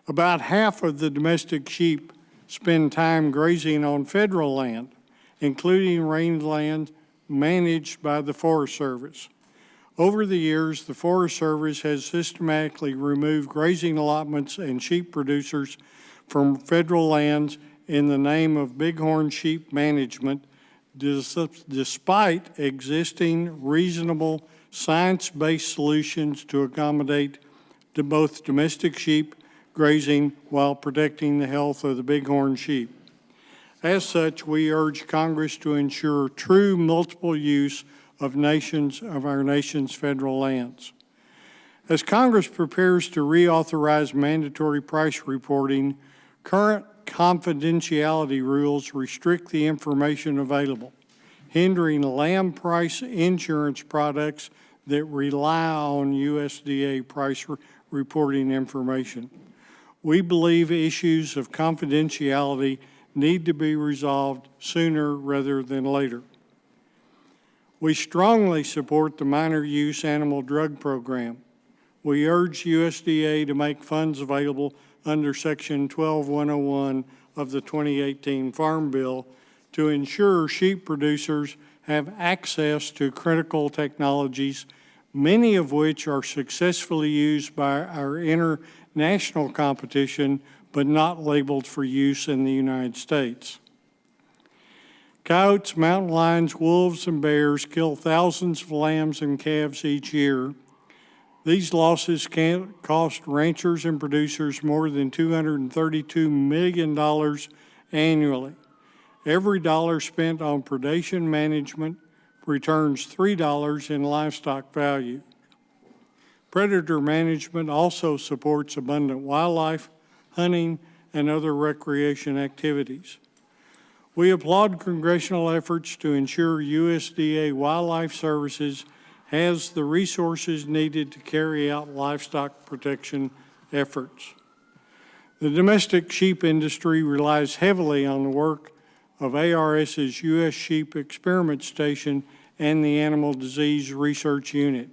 About half of the domestic sheep spend time grazing on federal land, including rangeland managed by the Forest Service. Over the years, the Forest Service has systematically removed grazing allotments and sheep producers from federal lands in the name of bighorn sheep management, despite existing reasonable science-based solutions to accommodate to both domestic sheep grazing while protecting the health of the bighorn sheep. As such, we urge Congress to ensure true multiple use of our nation's federal lands. As Congress prepares to reauthorize mandatory price reporting, current confidentiality rules restrict the information available, hindering lamb price insurance products that rely on USDA price reporting information. We believe issues of confidentiality need to be resolved sooner rather than later. We strongly support the minor use animal drug program. We urge USDA to make funds available under Section 12101 of the 2018 Farm Bill to ensure sheep producers have access to critical technologies, many of which are successfully used by our international competition, but not labeled for use in the United States. Coyotes, mountain lions, wolves, and bears kill thousands of lambs and calves each year. These losses can cost ranchers and producers more than $232 million annually. Every dollar spent on predation management returns $3 in livestock value. Predator management also supports abundant wildlife, hunting, and other recreation activities. We applaud congressional efforts to ensure USDA Wildlife Services has the resources needed to carry out livestock protection efforts. The domestic sheep industry relies heavily on the work of ARS's U.S. Sheep Experiment Station and the Animal Disease Research Unit.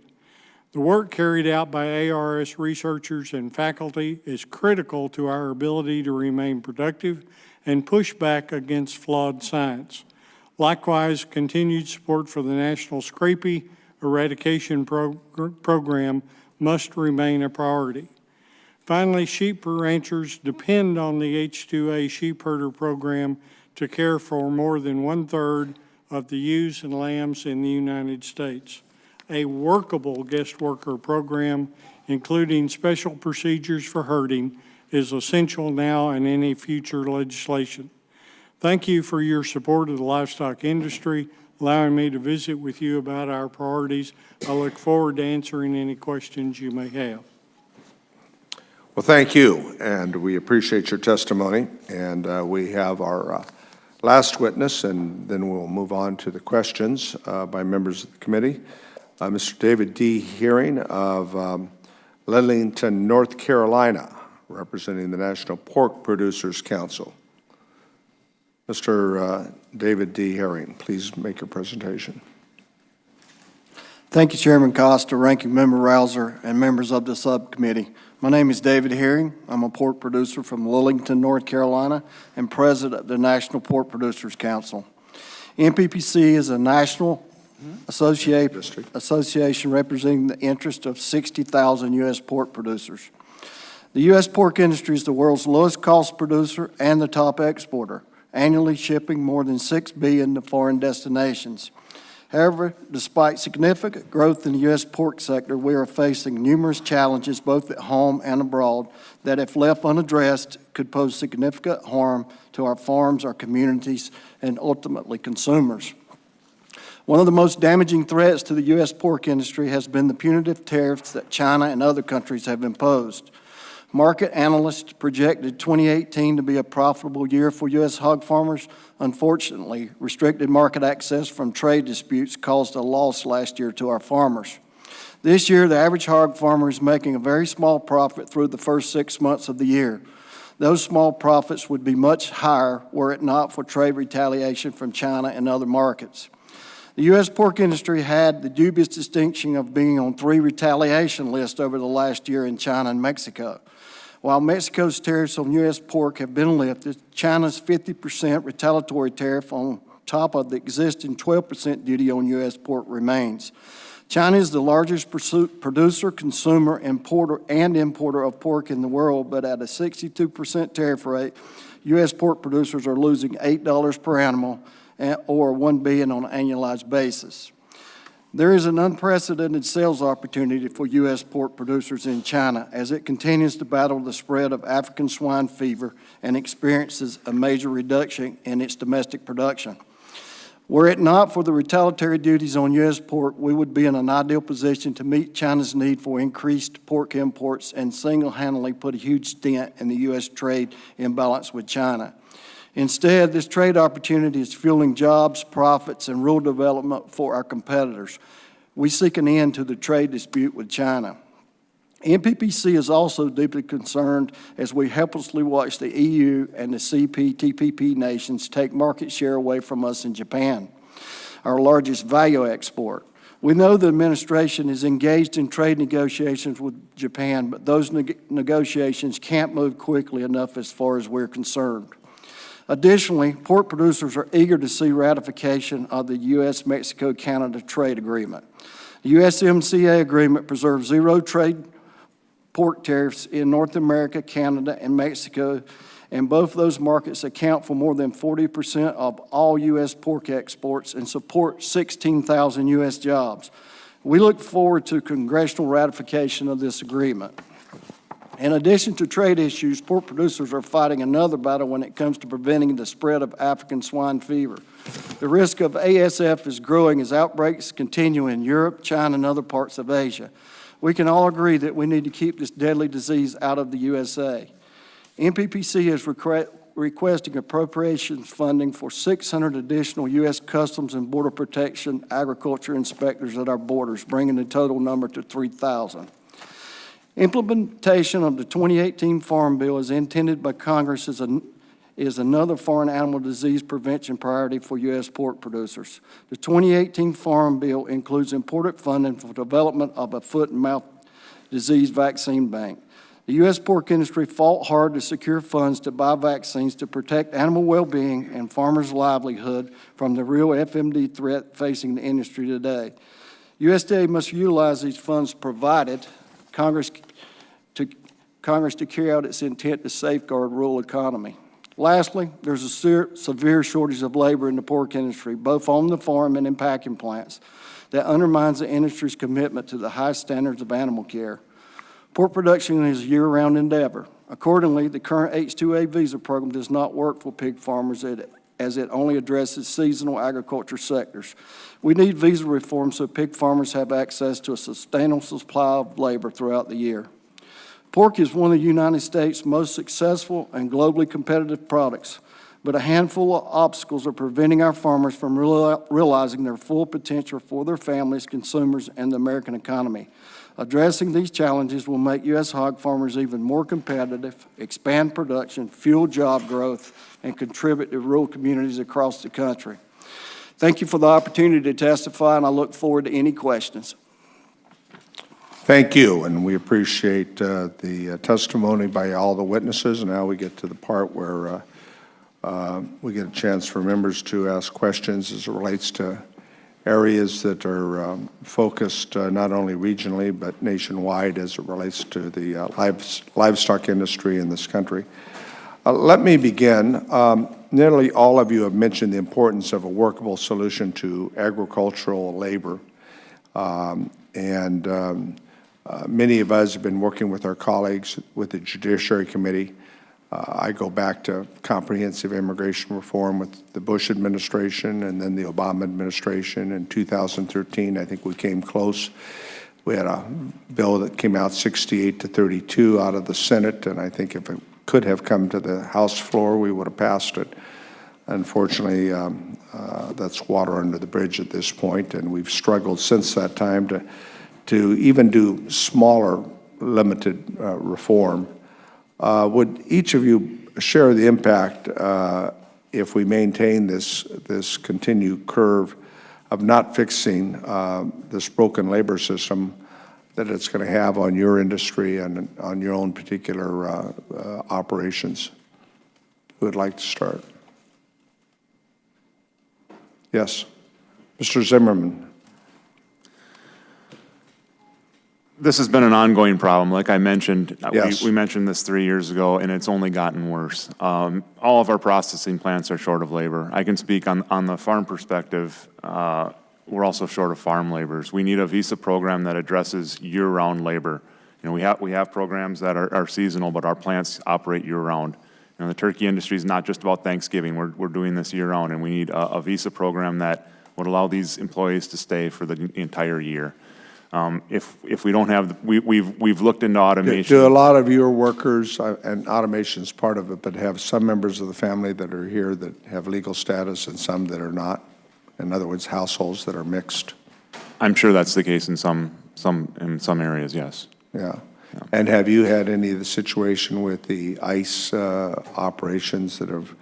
The work carried out by ARS researchers and faculty is critical to our ability to remain productive and push back against flawed science. Likewise, continued support for the National Scrapie Eradication Program must remain a priority. Finally, sheep ranchers depend on the H2A sheep herder program to care for more than 1/3 of the ewes and lambs in the United States. A workable guest worker program, including special procedures for herding, is essential now and any future legislation. Thank you for your support of the livestock industry, allowing me to visit with you about our priorities. I look forward to answering any questions you may have. Well, thank you, and we appreciate your testimony. And we have our last witness, and then we'll move on to the questions by members of the committee. Mr. David D. Herring of Lidlington, North Carolina, representing the National Pork Producers Council. Mr. David D. Herring, please make your presentation. Thank you, Chairman Costa, Ranking Member Rouser, and members of the subcommittee. My name is David Herring. I'm a pork producer from Lidlington, North Carolina, and president of the National Pork Producers Council. NPPC is a national association representing the interest of 60,000 U.S. pork producers. The U.S. pork industry is the world's lowest cost producer and the top exporter, annually shipping more than $6 billion to foreign destinations. However, despite significant growth in the U.S. pork sector, we are facing numerous challenges both at home and abroad that, if left unaddressed, could pose significant harm to our farms, our communities, and ultimately consumers. One of the most damaging threats to the U.S. pork industry has been the punitive tariffs that China and other countries have imposed. Market analysts projected 2018 to be a profitable year for U.S. hog farmers. Unfortunately, restricted market access from trade disputes caused a loss last year to our farmers. This year, the average hog farmer is making a very small profit through the first 6 months of the year. Those small profits would be much higher were it not for trade retaliation from China and other markets. The U.S. pork industry had the dubious distinction of being on 3 retaliation lists over the last year in China and Mexico. While Mexico's tariffs on U.S. pork have been lifted, China's 50% retaliatory tariff on top of the existing 12% duty on U.S. pork remains. China is the largest producer, consumer, importer of pork in the world, but at a 62% tariff rate, U.S. pork producers are losing $8 per animal or $1 billion on an annualized basis. There is an unprecedented sales opportunity for U.S. pork producers in China as it continues to battle the spread of African swine fever and experiences a major reduction in its domestic production. Were it not for the retaliatory duties on U.S. pork, we would be in an ideal position to meet China's need for increased pork imports and single-handedly put a huge dent in the U.S. trade imbalance with China. Instead, this trade opportunity is fueling jobs, profits, and rural development for our competitors. We seek an end to the trade dispute with China. NPPC is also deeply concerned as we helplessly watch the EU and the CPTPP nations take market share away from us in Japan, our largest value export. We know the administration is engaged in trade negotiations with Japan, but those negotiations can't move quickly enough as far as we're concerned. Additionally, pork producers are eager to see ratification of the U.S.-Mexico-Canada trade agreement. The USMCA agreement preserves zero trade pork tariffs in North America, Canada, and Mexico, and both those markets account for more than 40% of all U.S. pork exports and support 16,000 U.S. jobs. We look forward to congressional ratification of this agreement. In addition to trade issues, pork producers are fighting another battle when it comes to preventing the spread of African swine fever. The risk of ASF is growing as outbreaks continue in Europe, China, and other parts of Asia. We can all agree that we need to keep this deadly disease out of the USA. NPPC is requesting appropriations funding for 600 additional U.S. Customs and Border Protection agriculture inspectors at our borders, bringing the total number to 3,000. Implementation of the 2018 Farm Bill as intended by Congress is another foreign animal disease prevention priority for U.S. pork producers. The 2018 Farm Bill includes important funding for development of a foot and mouth disease vaccine bank. The U.S. pork industry fought hard to secure funds to buy vaccines to protect animal well-being and farmers' livelihood from the real FMD threat facing the industry today. USDA must utilize these funds provided Congress Congress to carry out its intent to safeguard rural economy. Lastly, there's a severe shortage of labor in the pork industry, both on the farm and in packing plants, that undermines the industry's commitment to the high standards of animal care. Pork production is a year-round endeavor. Accordingly, the current H-2A visa program does not work for pig farmers as it only addresses seasonal agriculture sectors. We need visa reform so pig farmers have access to a sustainable supply of labor throughout the year. Pork is one of the United States' most successful and globally competitive products, but a handful of obstacles are preventing our farmers from realizing their full potential for their families, consumers, and the American economy. Addressing these challenges will make U.S. hog farmers even more competitive, expand production, fuel job growth, and contribute to rural communities across the country. Thank you for the opportunity to testify, and I look forward to any questions. Thank you, and we appreciate the testimony by all the witnesses. And now we get to the part where we get a chance for members to ask questions as it relates to areas that are focused not only regionally but nationwide as it relates to the livestock industry in this country. Let me begin. Nearly all of you have mentioned the importance of a workable solution to agricultural labor, many of us have been working with our colleagues with the Judiciary Committee. I go back to comprehensive immigration reform with the Bush administration and then the Obama administration. In 2013, I think we came close. We had a bill that came out 68-32 out of the Senate, and I think if it could have come to the House floor, we would have passed it. Unfortunately, that's water under the bridge at this point, and we've struggled since that time to even do smaller, limited reform. Would each of you share the impact if we maintain this continued curve of not fixing this broken labor system that it's going to have on your industry and on your own particular operations? Who would like to start? Yes, Mr. Zimmerman. This has been an ongoing problem. Like I mentioned, Yes. we mentioned this 3 years ago, and it's only gotten worse. All of our processing plants are short of labor. I can speak on the farm perspective. We're also short of farm laborers. We need a visa program that addresses year-round labor. You know, we have programs that are seasonal, but our plants operate year-round. You know, the turkey industry is not just about Thanksgiving. We're doing this year-round, and we need a visa program that would allow these employees to stay for the entire year. If we don't have, we've looked into automation. Do a lot of your workers, and automation's part of it, but have some members of the family that are here that have legal status and some that are not? In other words, households that are mixed? I'm sure that's the case in some areas, yes. Yeah. And have you had any of the situation with the ICE operations that have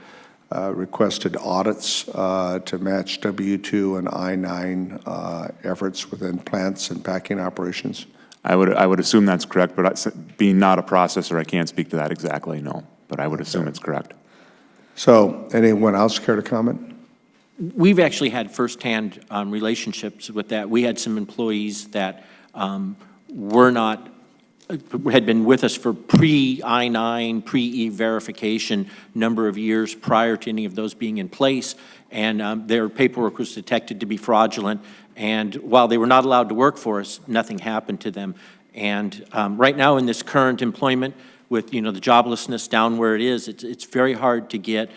requested audits to match W-2 and I-9 efforts within plants and packing operations? I would assume that's correct, but being not a processor, I can't speak to that exactly, no. But I would assume it's correct. So, anyone else care to comment? We've actually had firsthand relationships with that. We had some employees that had been with us for pre-I-9, pre-E-verification number of years prior to any of those being in place, and their paperwork was detected to be fraudulent, and while they were not allowed to work for us, nothing happened to them. And right now in this current employment, with the joblessness down where it is, it's very hard to get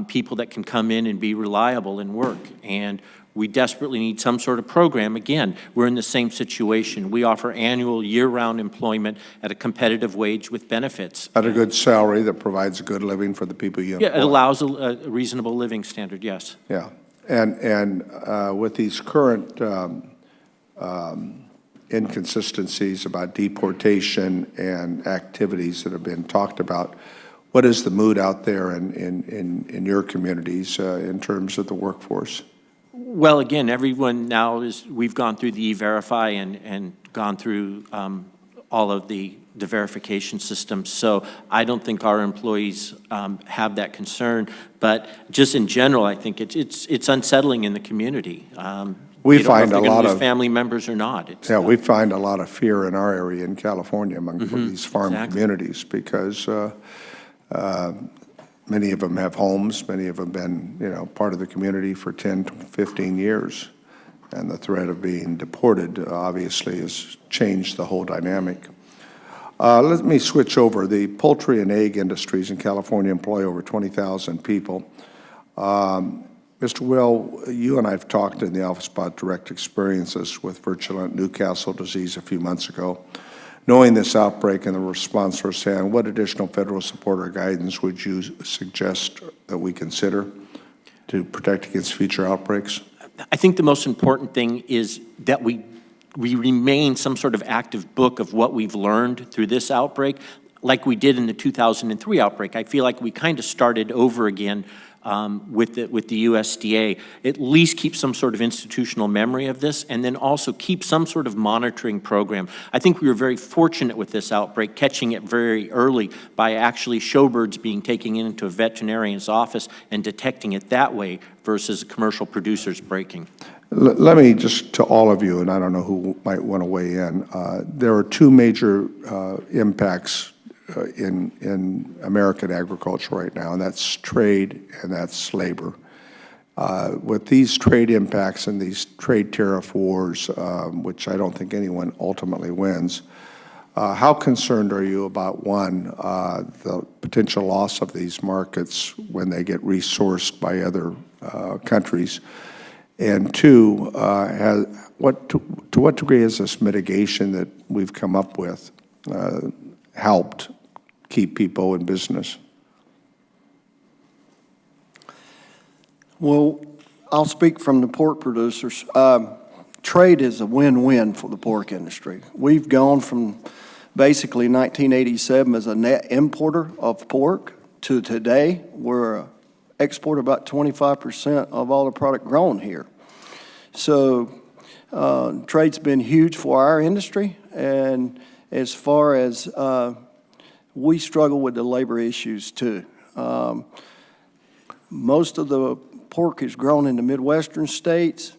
people that can come in and be reliable and work. And we desperately need some sort of program. Again, we're in the same situation. We offer annual year-round employment at a competitive wage with benefits. At a good salary that provides a good living for the people you employ. Yeah, it allows a reasonable living standard, yes. Yeah. And with these current inconsistencies about deportation and activities that have been talked about, what is the mood out there in your communities in terms of the workforce? Well, again, everyone now we've gone through the E-Verify and gone through all of the verification systems. So I don't think our employees have that concern. But just in general, I think it's unsettling in the community. We You don't know if find they're a gonna lot lose of, family members or not. It's yeah, tough. we find a lot of fear in our area in California among these farm exactly. communities because many of them have homes, many of them been, part of the community for 10 to 15 years. And the threat of being deported obviously has changed the whole dynamic. Let me switch over. The poultry and egg industries in California employ over 20,000 people. Mr. Will, you and I have talked in the office about direct experiences with virulent Newcastle disease a few months ago. Knowing this outbreak and the response firsthand, what additional federal support or guidance would you suggest that we consider to protect against future outbreaks? I think the most important thing is that we remain some sort of active book of what we've learned through this outbreak, like we did in the 2003 outbreak. I feel like we kind of started over again with the USDA. At least keep some sort of institutional memory of this, and then also keep some sort of monitoring program. I think we were very fortunate with this outbreak, catching it very early by actually showbirds being taken into a veterinarian's office and detecting it that way versus commercial producers breaking. Let me just, to all of you, and I don't know who might want to weigh in, there are two major impacts in American agriculture right now, and that's trade and that's labor. With these trade impacts and these trade tariff wars, which I don't think anyone ultimately wins, how concerned are you about, one, the potential loss of these markets when they get resourced by other countries, and two, to what degree has this mitigation that we've come up with helped keep people in business? Well, I'll speak from the pork producers. Trade is a win-win for the pork industry. We've gone from basically 1987 as a net importer of pork to today we're export about 25% of all the product grown here. So trade's been huge for our industry, and as far as we struggle with the labor issues too. Most of the pork is grown in the Midwestern states,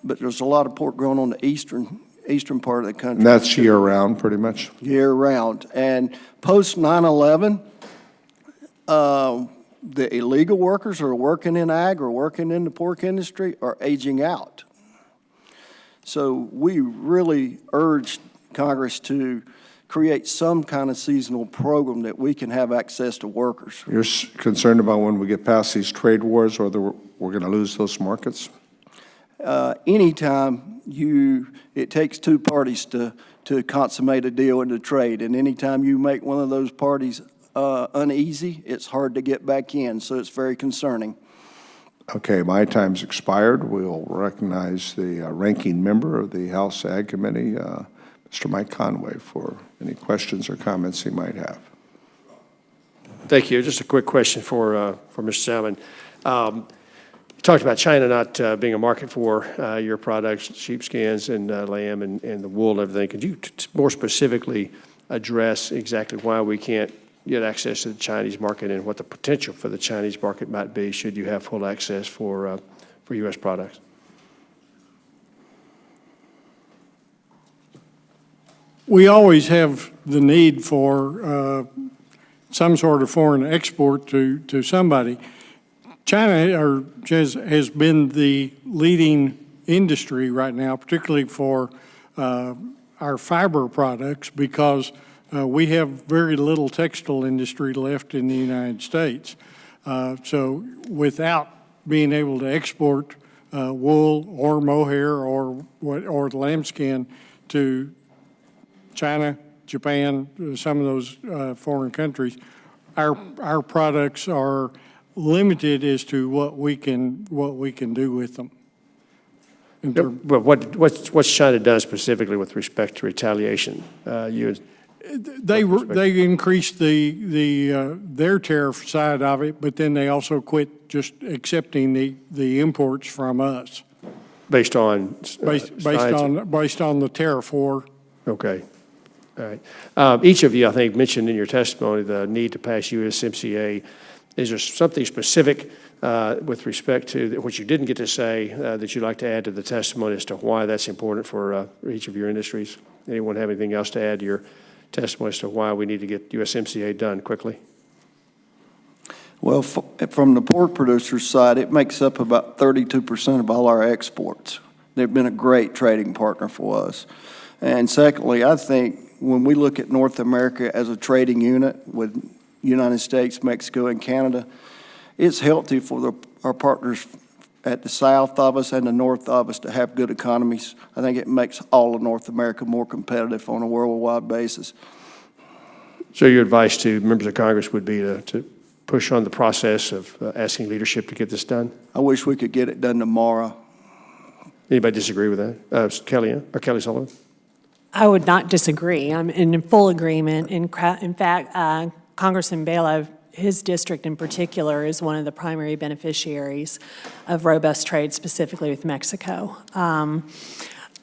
but there's a lot of pork grown on the eastern part of the country. And that's year-round, pretty much? Year-round. And post 9/11, the illegal workers who are working in ag or working in the pork industry are aging out. So we really urged Congress to create some kind of seasonal program that we can have access to workers. You're concerned about when we get past these trade wars, whether we're going to lose those markets? Anytime it takes two parties to consummate a deal in the trade, and anytime you make one of those parties uneasy, it's hard to get back in, so it's very concerning. Okay, my time's expired. We'll recognize the ranking member of the House Ag Committee, Mr. Mike Conway, for any questions or comments he might have. Thank you. Just a quick question for Mr. Salmon. You talked about China not being a market for your products, sheepskins and lamb and the wool and everything. Could you more specifically address exactly why we can't get access to the Chinese market and what the potential for the Chinese market might be should you have full access for U.S. products? We always have the need for some sort of foreign export to somebody. China has been the leading industry right now, particularly for our fiber products, because we have very little textile industry left in the United States. So without being able to export wool or mohair or lambskin to China, Japan, some of those foreign countries, our products are limited as to what we can do with them. But what's China done specifically with respect to retaliation? They increased their tariff side of it, but then they also quit just accepting the imports from us. Based on the tariff war. Okay. All right. Each of you, I think, mentioned in your testimony the need to pass USMCA Is there something specific with respect to what you didn't get to say that you'd like to add to the testimony as to why that's important for each of your industries? Anyone have anything else to add to your testimony as to why we need to get USMCA done quickly? Well, from the pork producers' side, it makes up about 32% of all our exports. They've been a great trading partner for us. And secondly, I think when we look at North America as a trading unit with United States, Mexico, and Canada, it's healthy for our partners at the south of us and the north of us to have good economies. I think it makes all of North America more competitive on a worldwide basis. So your advice to members of Congress would be to push on the process of asking leadership to get this done? I wish we could get it done tomorrow. Anybody disagree with that? Kelly Sullivan? I would not disagree. I'm in full agreement. In fact, Congressman Bailiff, his district in particular, is one of the primary beneficiaries of robust trade, specifically with Mexico. And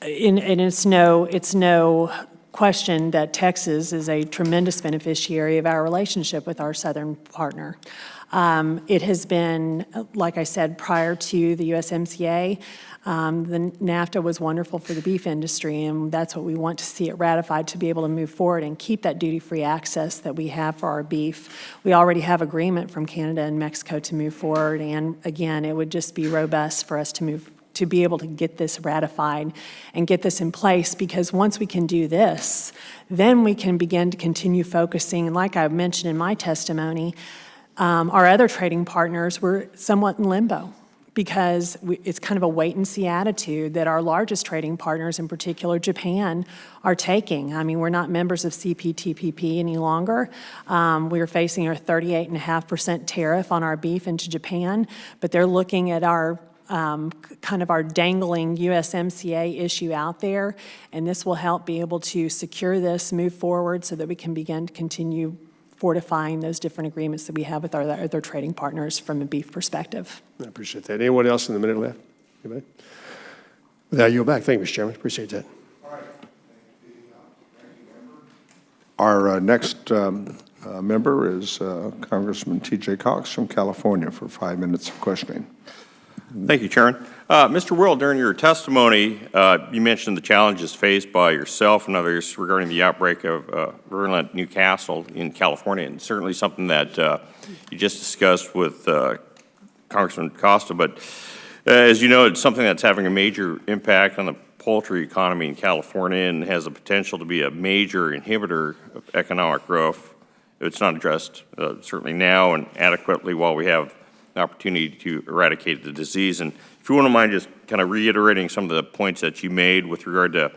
it's no question that Texas is a tremendous beneficiary of our relationship with our southern partner. It has been, like I said, prior to the USMCA, the NAFTA was wonderful for the beef industry, and that's what we want to see it ratified to be able to move forward and keep that duty-free access that we have for our beef. We already have agreement from Canada and Mexico to move forward, and again, it would just be robust for us to be able to get this ratified and get this in place, because once we can do this, then we can begin to continue focusing, and like I mentioned in my testimony, our other trading partners were somewhat in limbo, because it's kind of a wait-and-see attitude that our largest trading partners, in particular Japan, are taking. I mean, we're not members of CPTPP any longer. We are facing our 38.5% tariff on our beef into Japan, but they're looking at our kind of our dangling USMCA issue out there, and this will help be able to secure this, move forward, so that we can begin to continue fortifying those different agreements that we have with our other trading partners from a beef perspective. I appreciate that. Anyone else in the minute left? Anybody? With that, I yield back. Thank you, Mr. Chairman. Appreciate that. All right. Our next member is Congressman Tj Cox from California for 5 minutes of questioning. Thank you, Chairman. Mr. Will, during your testimony, you mentioned the challenges faced by yourself and others regarding the outbreak of Virulent Newcastle in California, and certainly something that you just discussed with Congressman Costa. But as you know, it's something that's having a major impact on the poultry economy in California and has the potential to be a major inhibitor of economic growth. It's not addressed certainly now and adequately while we have an opportunity to eradicate the disease. And if you wouldn't mind just kind of reiterating some of the points that you made with regard to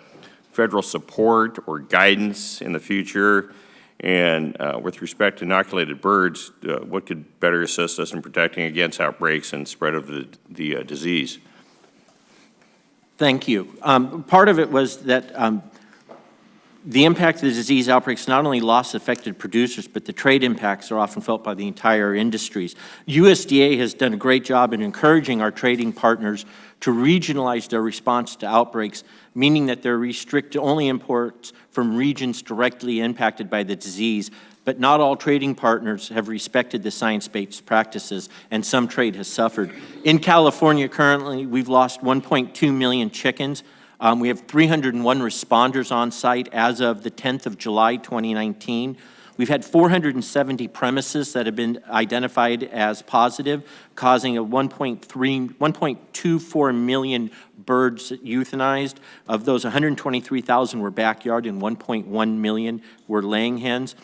federal support or guidance in the future, and with respect to inoculated birds, what could better assist us in protecting against outbreaks and spread of the disease? Thank you. Part of it was that the impact of the disease outbreaks not only loss affected producers, but the trade impacts are often felt by the entire industries. USDA has done a great job in encouraging our trading partners to regionalize their response to outbreaks, meaning that they're restricted to only imports from regions directly impacted by the disease. But not all trading partners have respected the science-based practices, and some trade has suffered. In California currently, we've lost 1.2 million chickens. We have 301 responders on site as of the 10th of July, 2019. We've had 470 premises that have been identified as positive, causing a 1.24 million birds euthanized. Of those, 123,000 were backyard and 1.1 million were laying hens.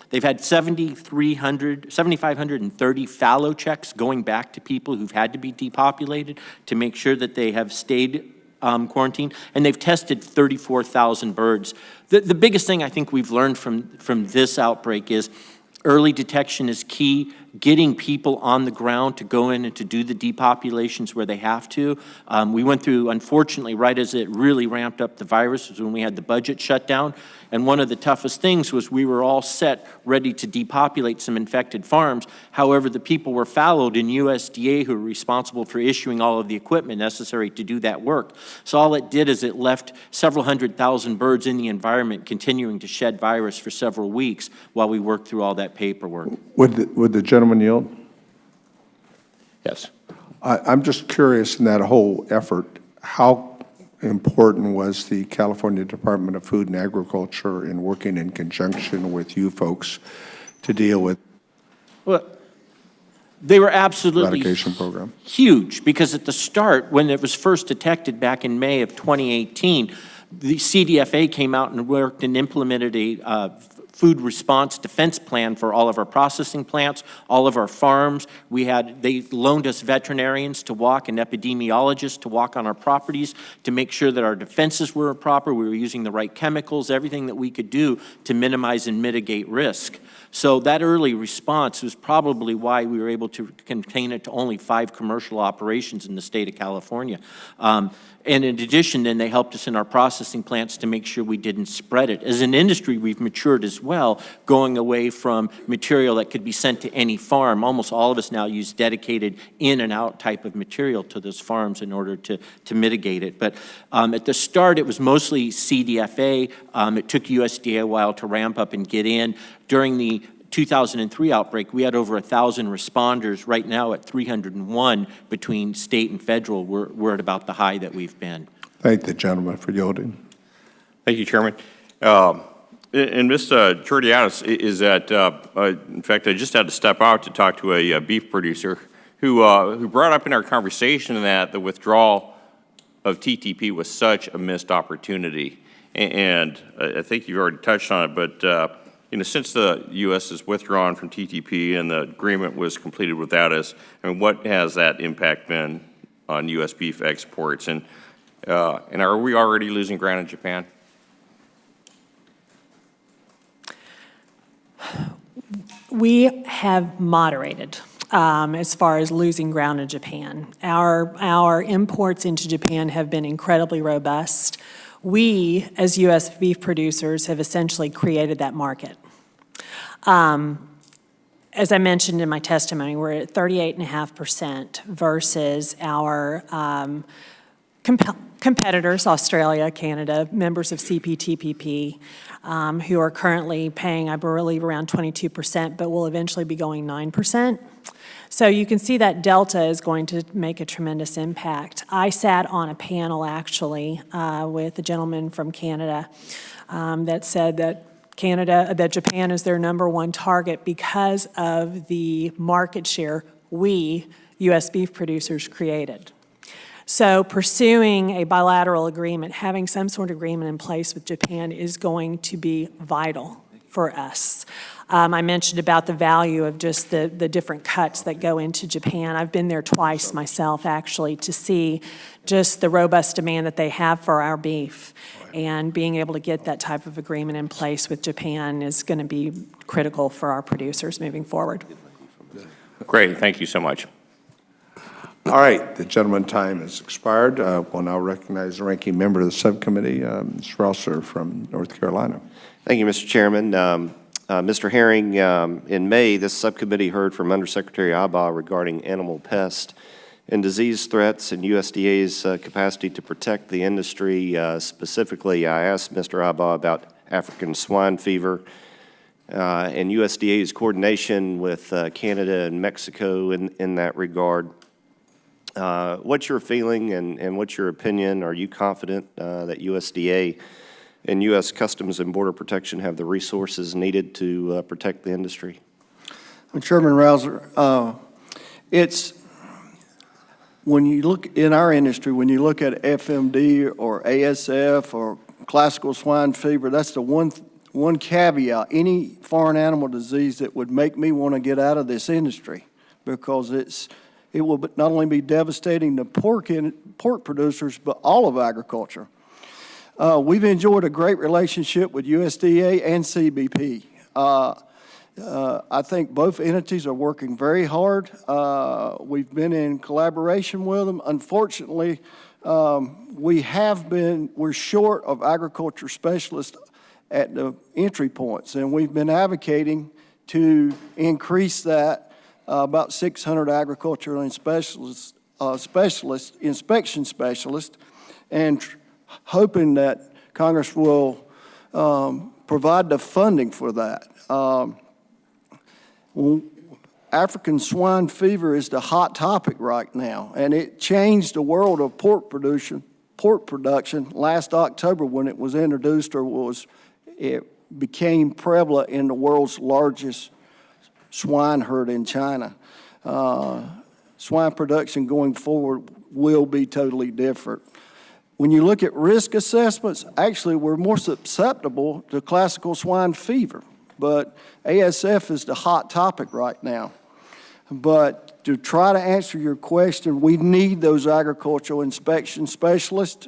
They've had 7,530 fallow checks going back to people who've had to be depopulated to make sure that they have stayed quarantine, and they've tested 34,000 birds. The biggest thing I think we've learned from this outbreak is early detection is key. Getting people on the ground to go in and to do the depopulations where they have to. We went through, unfortunately, right as it really ramped up the virus was when we had the budget shutdown. And one of the toughest things was we were all set, ready to depopulate some infected farms. However, the people were fallowed in USDA, who were responsible for issuing all of the equipment necessary to do that work. So all it did is it left several 100,000 birds in the environment continuing to shed virus for several weeks while we worked through all that paperwork. Would the gentleman yield? Yes. I'm just curious in that whole effort, how important was the California Department of Food and Agriculture in working in conjunction with you folks to deal with Well, they were absolutely eradication program? huge, because at the start, when it was first detected back in May of 2018, the CDFA came out and worked and implemented a food response defense plan for all of our processing plants, all of our farms. They loaned us veterinarians to walk and epidemiologists to walk on our properties to make sure that our defenses were proper, we were using the right chemicals, everything that we could do to minimize and mitigate risk. So that early response was probably why we were able to contain it to only 5 commercial operations in the state of California. And in addition, then they helped us in our processing plants to make sure we didn't spread it. As an industry, we've matured as well, going away from material that could be sent to any farm. Almost all of us now use dedicated in and out type of material to those farms in order to mitigate it. But at the start, it was mostly CDFA. It took USDA a while to ramp up and get in. During the 2003 outbreak, we had over 1,000 responders. Right now at 301 between state and federal. We're at about the high that we've been. Thank the gentleman for yielding. Thank you, Chairman. And Ms. Georgetown is that, in fact, I just had to step out to talk to a beef producer who brought up in our conversation that the withdrawal of TTP was such a missed opportunity. And I think you've already touched on it, but since the U.S. is withdrawn from TTP and the agreement was completed without us, I mean, what has that impact been on U.S. beef exports? And are we already losing ground in Japan? We have moderated as far as losing ground in Japan. Our imports into Japan have been incredibly robust. We, as U.S. beef producers, have essentially created that market. As I mentioned in my testimony, we're at 38.5% versus our competitors, Australia, Canada, members of CPTPP, who are currently paying, I believe, around 22%, but will eventually be going 9%. So you can see that delta is going to make a tremendous impact. I sat on a panel, actually, with a gentleman from Canada that said that Japan is their #1 target because of the market share we, U.S. beef producers, created. So pursuing a bilateral agreement, having some sort of agreement in place with Japan is going to be vital for us. I mentioned about the value of just the different cuts that go into Japan. I've been there twice myself, actually, to see just the robust demand that they have for our beef. And being able to get that type of agreement in place with Japan is going to be critical for our producers moving forward. Great, thank you so much. All right, the gentleman's time has expired. We'll now recognize the ranking member of the subcommittee, Ms. Rosa from North Carolina. Thank you, Mr. Chairman. Mr. Herring, in May, this subcommittee heard from Undersecretary Abba regarding animal pest and disease threats and USDA's capacity to protect the industry. Specifically, I asked Mr. Abba about African swine fever and USDA's coordination with Canada and Mexico in that regard. What's your feeling and what's your opinion? Are you confident that USDA and U.S. Customs and Border Protection have the resources needed to protect the industry? Chairman Rouser, when you look in our industry, when you look at FMD or ASF or classical swine fever, that's the one caveat, any foreign animal disease that would make me want to get out of this industry, because it will not only be devastating to pork producers, but all of agriculture. We've enjoyed a great relationship with USDA and CBP. I think both entities are working very hard. We've been in collaboration with them. Unfortunately, we're short of agriculture specialists at the entry points, and we've been advocating to increase that about 600 agricultural inspection specialists, and hoping that Congress will provide the funding for that. African swine fever is the hot topic right now, and it changed the world of pork production last October when it was introduced, it became prevalent in the world's largest swine herd in China. Swine production going forward will be totally different. When you look at risk assessments, actually we're more susceptible to classical swine fever, but ASF is the hot topic right now. But to try to answer your question, we need those agricultural inspection specialists,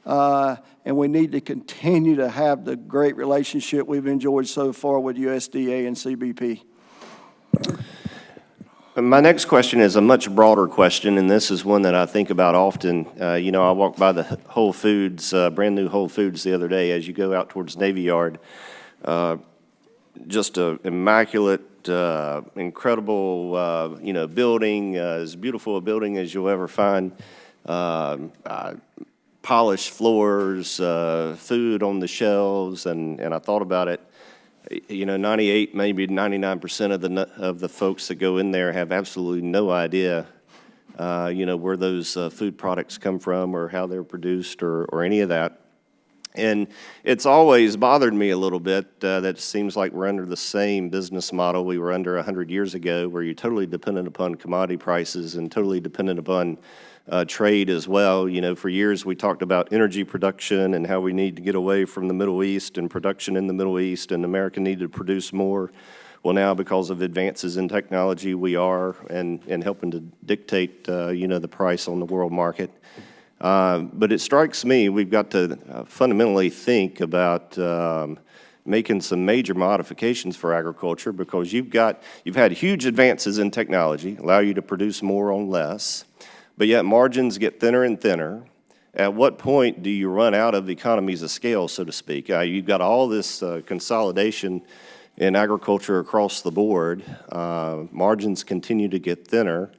and we need to continue to have the great relationship we've enjoyed so far with USDA and CBP. My next question is a much broader question, and this is one that I think about often. I walked by the Whole Foods, brand new Whole Foods the other day as you go out towards Navy Yard. Just an immaculate, incredible, building, as beautiful a building as you'll ever find. Polished floors, food on the shelves, and I thought about it. 98, maybe 99% of the folks that go in there have absolutely no idea, where those food products come from or how they're produced or any of that. And it's always bothered me a little bit that it seems like we're under the same business model we were under 100 years ago, where you're totally dependent upon commodity prices and totally dependent upon trade as well. For years we talked about energy production and how we need to get away from the Middle East and production in the Middle East, and America needed to produce more. Well, now because of advances in technology, we are and helping to dictate, the price on the world market. But it strikes me we've got to fundamentally think about making some major modifications for agriculture, because you've had huge advances in technology, allow you to produce more on less. But yet margins get thinner and thinner. At what point do you run out of economies of scale, so to speak? You've got all this consolidation in agriculture across the board. Margins continue to get thinner,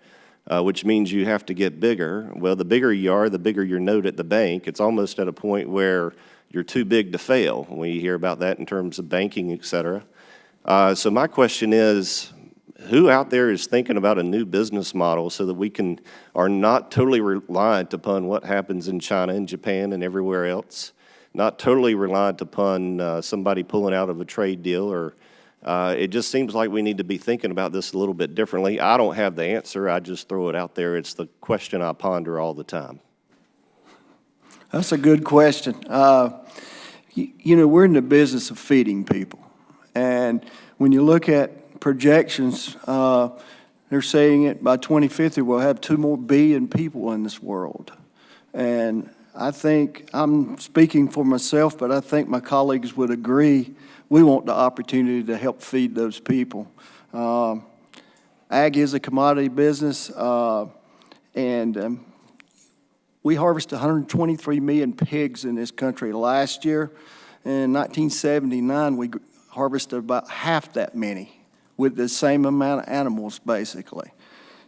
which means you have to get bigger. Well, the bigger you are, the bigger your note at the bank. It's almost at a point where you're too big to fail when you hear about that in terms of banking, et cetera. So my question is, who out there is thinking about a new business model so that we are not totally reliant upon what happens in China and Japan and everywhere else, not totally reliant upon somebody pulling out of a trade deal, or it just seems like we need to be thinking about this a little bit differently. I don't have the answer. I just throw it out there. It's the question I ponder all the time. That's a good question. We're in the business of feeding people. And when you look at projections, they're saying it by 2050 we'll have 2 more billion people in this world. And I think, I'm speaking for myself, but I think my colleagues would agree, we want the opportunity to help feed those people. Ag is a commodity business, and we harvested 123 million pigs in this country last year. In 1979, we harvested about half that many with the same amount of animals, basically.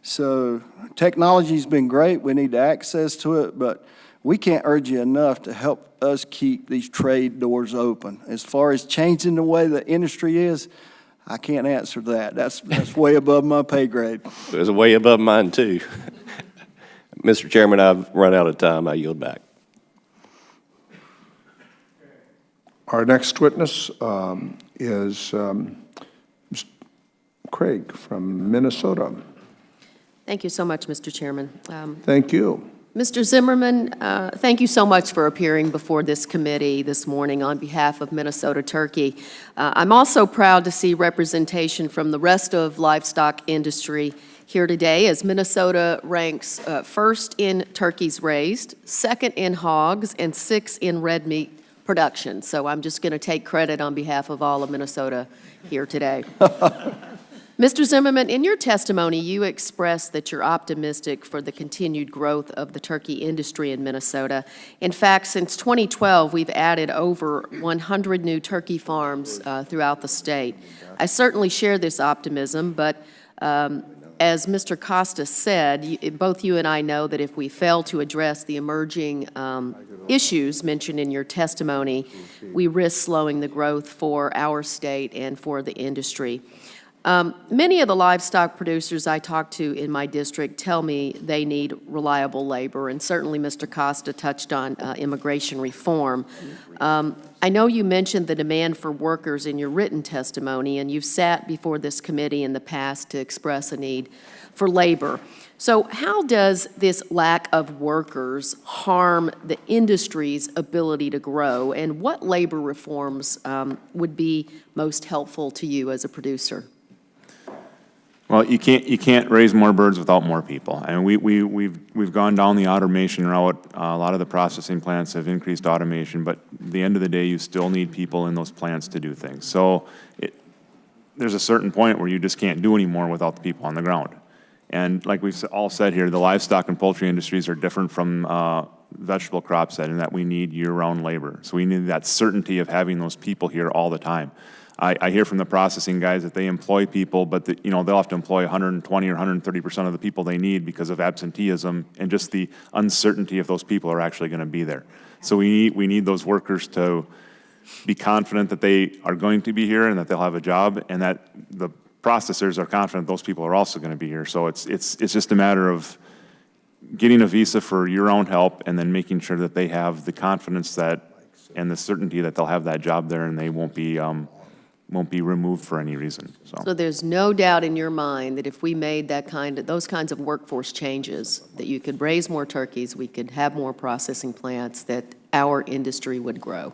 So technology's been great. We need access to it, but we can't urge you enough to help us keep these trade doors open. As far as changing the way the industry is, I can't answer that. That's way above my pay grade. It's way above mine, too. Mr. Chairman, I've run out of time. I yield back. Our next witness is Craig from Minnesota. Thank you so much, Mr. Chairman. Thank you. Mr. Zimmerman, thank you so much for appearing before this committee this morning on behalf of Minnesota Turkey. I'm also proud to see representation from the rest of livestock industry here today, as Minnesota ranks first in turkeys raised, second in hogs, and sixth in red meat production. So I'm just going to take credit on behalf of all of Minnesota here today. Mr. Zimmerman, in your testimony, you expressed that you're optimistic for the continued growth of the turkey industry in Minnesota. In fact, since 2012, we've added over 100 new turkey farms throughout the state. I certainly share this optimism, but as Mr. Costa said, both you and I know that if we fail to address the emerging issues mentioned in your testimony, we risk slowing the growth for our state and for the industry. Many of the livestock producers I talk to in my district tell me they need reliable labor, and certainly Mr. Costa touched on immigration reform. I know you mentioned the demand for workers in your written testimony, and you've sat before this committee in the past to express a need for labor. So how does this lack of workers harm the industry's ability to grow, and what labor reforms would be most helpful to you as a producer? Well, you can't raise more birds without more people. And we've gone down the automation route. A lot of the processing plants have increased automation, but at the end of the day, you still need people in those plants to do things. So there's a certain point where you just can't do any more without the people on the ground. And like we've all said here, the livestock and poultry industries are different from vegetable crops in that we need year-round labor. So we need that certainty of having those people here all the time. I hear from the processing guys that they employ people, but they'll have to employ 120 or 130% of the people they need because of absenteeism and just the uncertainty if those people are actually going to be there. So we need those workers to be confident that they are going to be here and that they'll have a job, and that the processors are confident those people are also going to be here. So it's just a matter of getting a visa for year-round help and then making sure that they have the confidence that and the certainty that they'll have that job there and they won't be removed for any reason. So there's no doubt in your mind that if we made those kinds of workforce changes, that you could raise more turkeys, we could have more processing plants, that our industry would grow.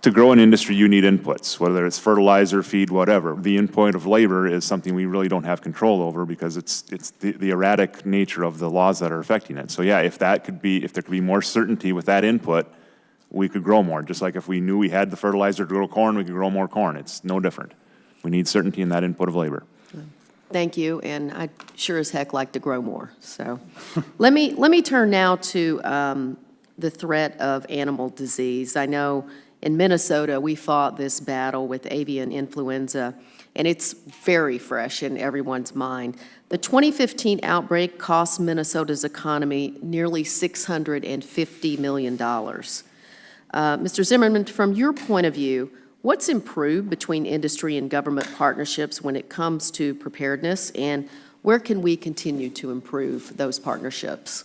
To grow an industry, you need inputs, whether it's fertilizer, feed, whatever. The input of labor is something we really don't have control over because it's the erratic nature of the laws that are affecting it. So yeah, if there could be more certainty with that input, we could grow more. Just like if we knew we had the fertilizer to grow corn, we could grow more corn. It's no different. We need certainty in that input of labor. Thank you, and I'd sure as heck like to grow more. So let me turn now to the threat of animal disease. I know in Minnesota we fought this battle with avian influenza, and it's very fresh in everyone's mind. The 2015 outbreak cost Minnesota's economy nearly $650 million. Mr. Zimmerman, from your point of view, what's improved between industry and government partnerships when it comes to preparedness, and where can we continue to improve those partnerships?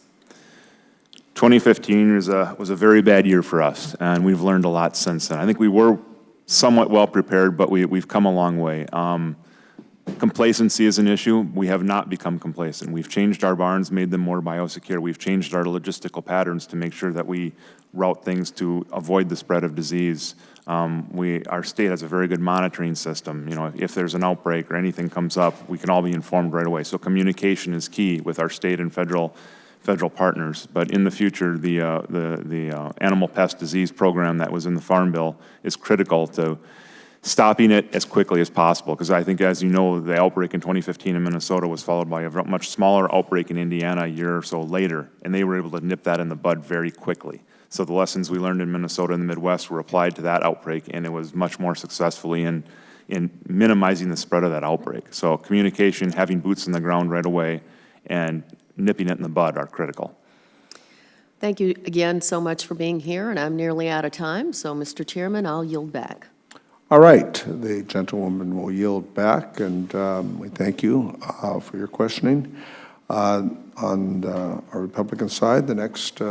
2015 was a very bad year for us, and we've learned a lot since then. I think we were somewhat well prepared, but we've come a long way. Complacency is an issue. We have not become complacent. We've changed our barns, made them more biosecure. We've changed our logistical patterns to make sure that we route things to avoid the spread of disease. Our state has a very good monitoring system. If there's an outbreak or anything comes up, we can all be informed right away. So communication is key with our state and federal partners. But in the future, the animal pest disease program that was in the Farm Bill is critical to stopping it as quickly as possible, because I think, as you know, the outbreak in 2015 in Minnesota was followed by a much smaller outbreak in Indiana a year or so later, and they were able to nip that in the bud very quickly. So the lessons we learned in Minnesota and the Midwest were applied to that outbreak, and it was much more successfully in minimizing the spread of that outbreak. So communication, having boots on the ground right away, and nipping it in the bud are critical. Thank you again so much for being here, and I'm nearly out of time, so Mr. Chairman, I'll yield back. All right, the gentlewoman will yield back, and we thank you for your questioning. On our Republican side, the next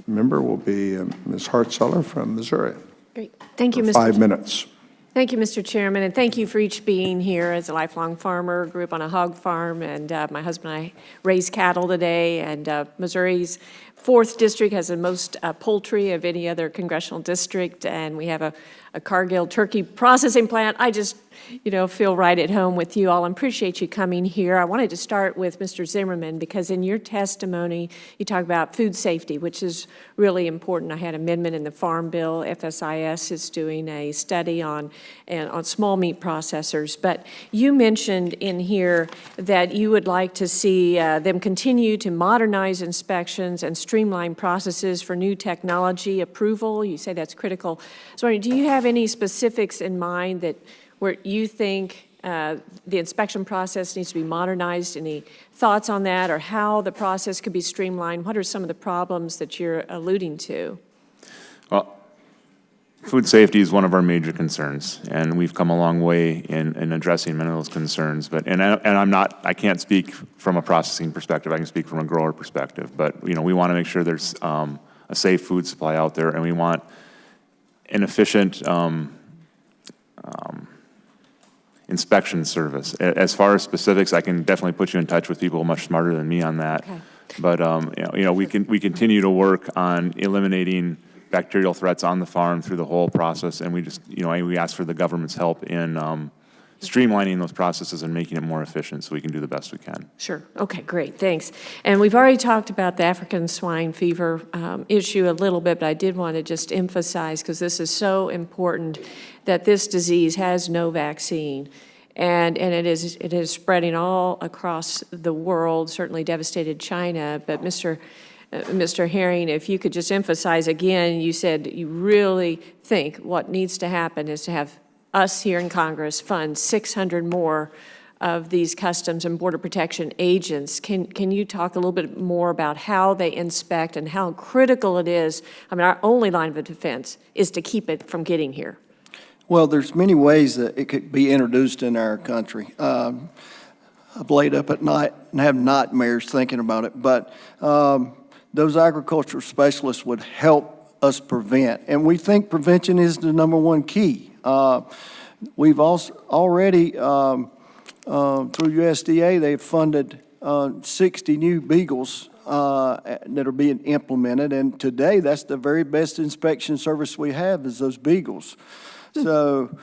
member will be Ms. Hart from Missouri. Great. Thank you, for Mr. 5 minutes. Thank you, Mr. Chairman, and thank you for each being here. As a lifelong farmer, grew up on a hog farm, and my husband and I raised cattle today, and Missouri's 4th district has the most poultry of any other congressional district, and we have a Cargill turkey processing plant. I just, feel right at home with you all. I appreciate you coming here. I wanted to start with Mr. Zimmerman, because in your testimony, you talk about food safety, which is really important. I had an amendment in the Farm Bill. FSIS is doing a study on small meat processors. But you mentioned in here that you would like to see them continue to modernize inspections and streamline processes for new technology approval. You say that's critical. So do you have any specifics in mind that where you think the inspection process needs to be modernized? Any thoughts on that, or how the process could be streamlined? What are some of the problems that you're alluding to? Well, Food safety is one of our major concerns, and we've come a long way in addressing many of those concerns. But I can't speak from a processing perspective. I can speak from a grower perspective. But we want to make sure there's a safe food supply out there, and we want an efficient inspection service. As far as specifics, I can definitely put you in touch with people much smarter than me on that. Okay. But we continue to work on eliminating bacterial threats on the farm through the whole process, and we ask for the government's help in streamlining those processes and making it more efficient so we can do the best we can. Sure. Okay, great, thanks. And we've already talked about the African swine fever issue a little bit, but I did want to just emphasize, because this is so important, that this disease has no vaccine. And it is spreading all across the world, certainly devastated China. But Mr. Herring, if you could just emphasize again, you said you really think what needs to happen is to have us here in Congress fund 600 more of these Customs and Border Protection agents. Can you talk a little bit more about how they inspect and how critical it is? I mean, our only line of defense is to keep it from getting here. Well, there's many ways that it could be introduced in our country. I've laid up at night and have nightmares thinking about it, but those agricultural specialists would help us prevent, and we think prevention is the number one key. We've also already, through USDA, they've funded 60 new beagles that are being implemented, and today that's the very best inspection service we have is those beagles. So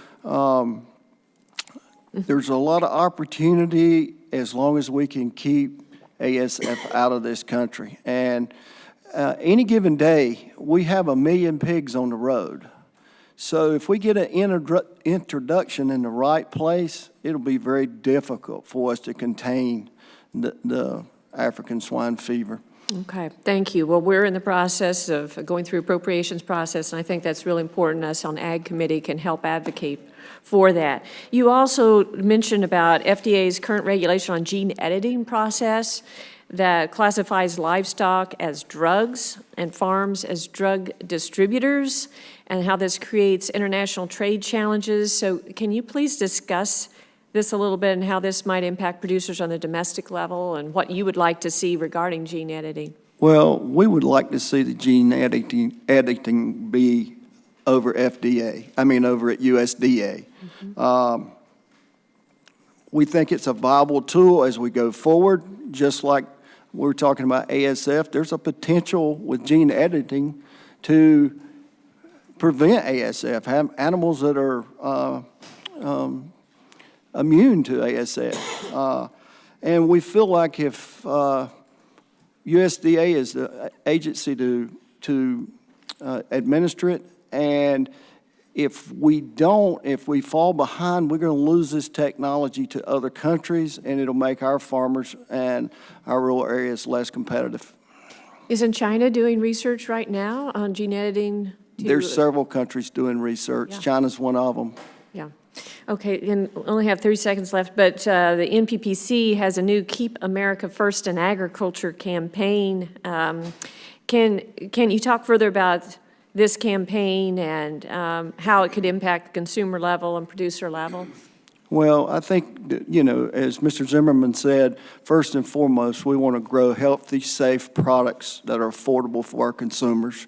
there's a lot of opportunity as long as we can keep ASF out of this country. And any given day, we have 1 million pigs on the road. So if we get an introduction in the right place, it'll be very difficult for us to contain the African swine fever. Okay, thank you. Well, we're in the process of going through appropriations process, and I think that's really important. Us on Ag Committee can help advocate for that. You also mentioned about FDA's current regulation on gene editing process that classifies livestock as drugs and farms as drug distributors, and how this creates international trade challenges. So can you please discuss this a little bit and how this might impact producers on the domestic level and what you would like to see regarding gene editing? Well, we would like to see the gene editing be over over at USDA. Mm-hmm. We think it's a viable tool as we go forward, just like we're talking about ASF. There's a potential with gene editing to prevent ASF, have animals that are immune to ASF. And we feel like if USDA is the agency to administer it, and if we fall behind, we're going to lose this technology to other countries, and it'll make our farmers and our rural areas less competitive. Isn't China doing research right now on gene editing? There's several countries doing research. Yeah. China's one of them. Yeah. Okay, and we only have 30 seconds left, but the NPPC has a new Keep America First in Agriculture campaign. Can you talk further about this campaign and how it could impact the consumer level and producer level? Well, I think, as Mr. Zimmerman said, first and foremost, we want to grow healthy, safe products that are affordable for our consumers.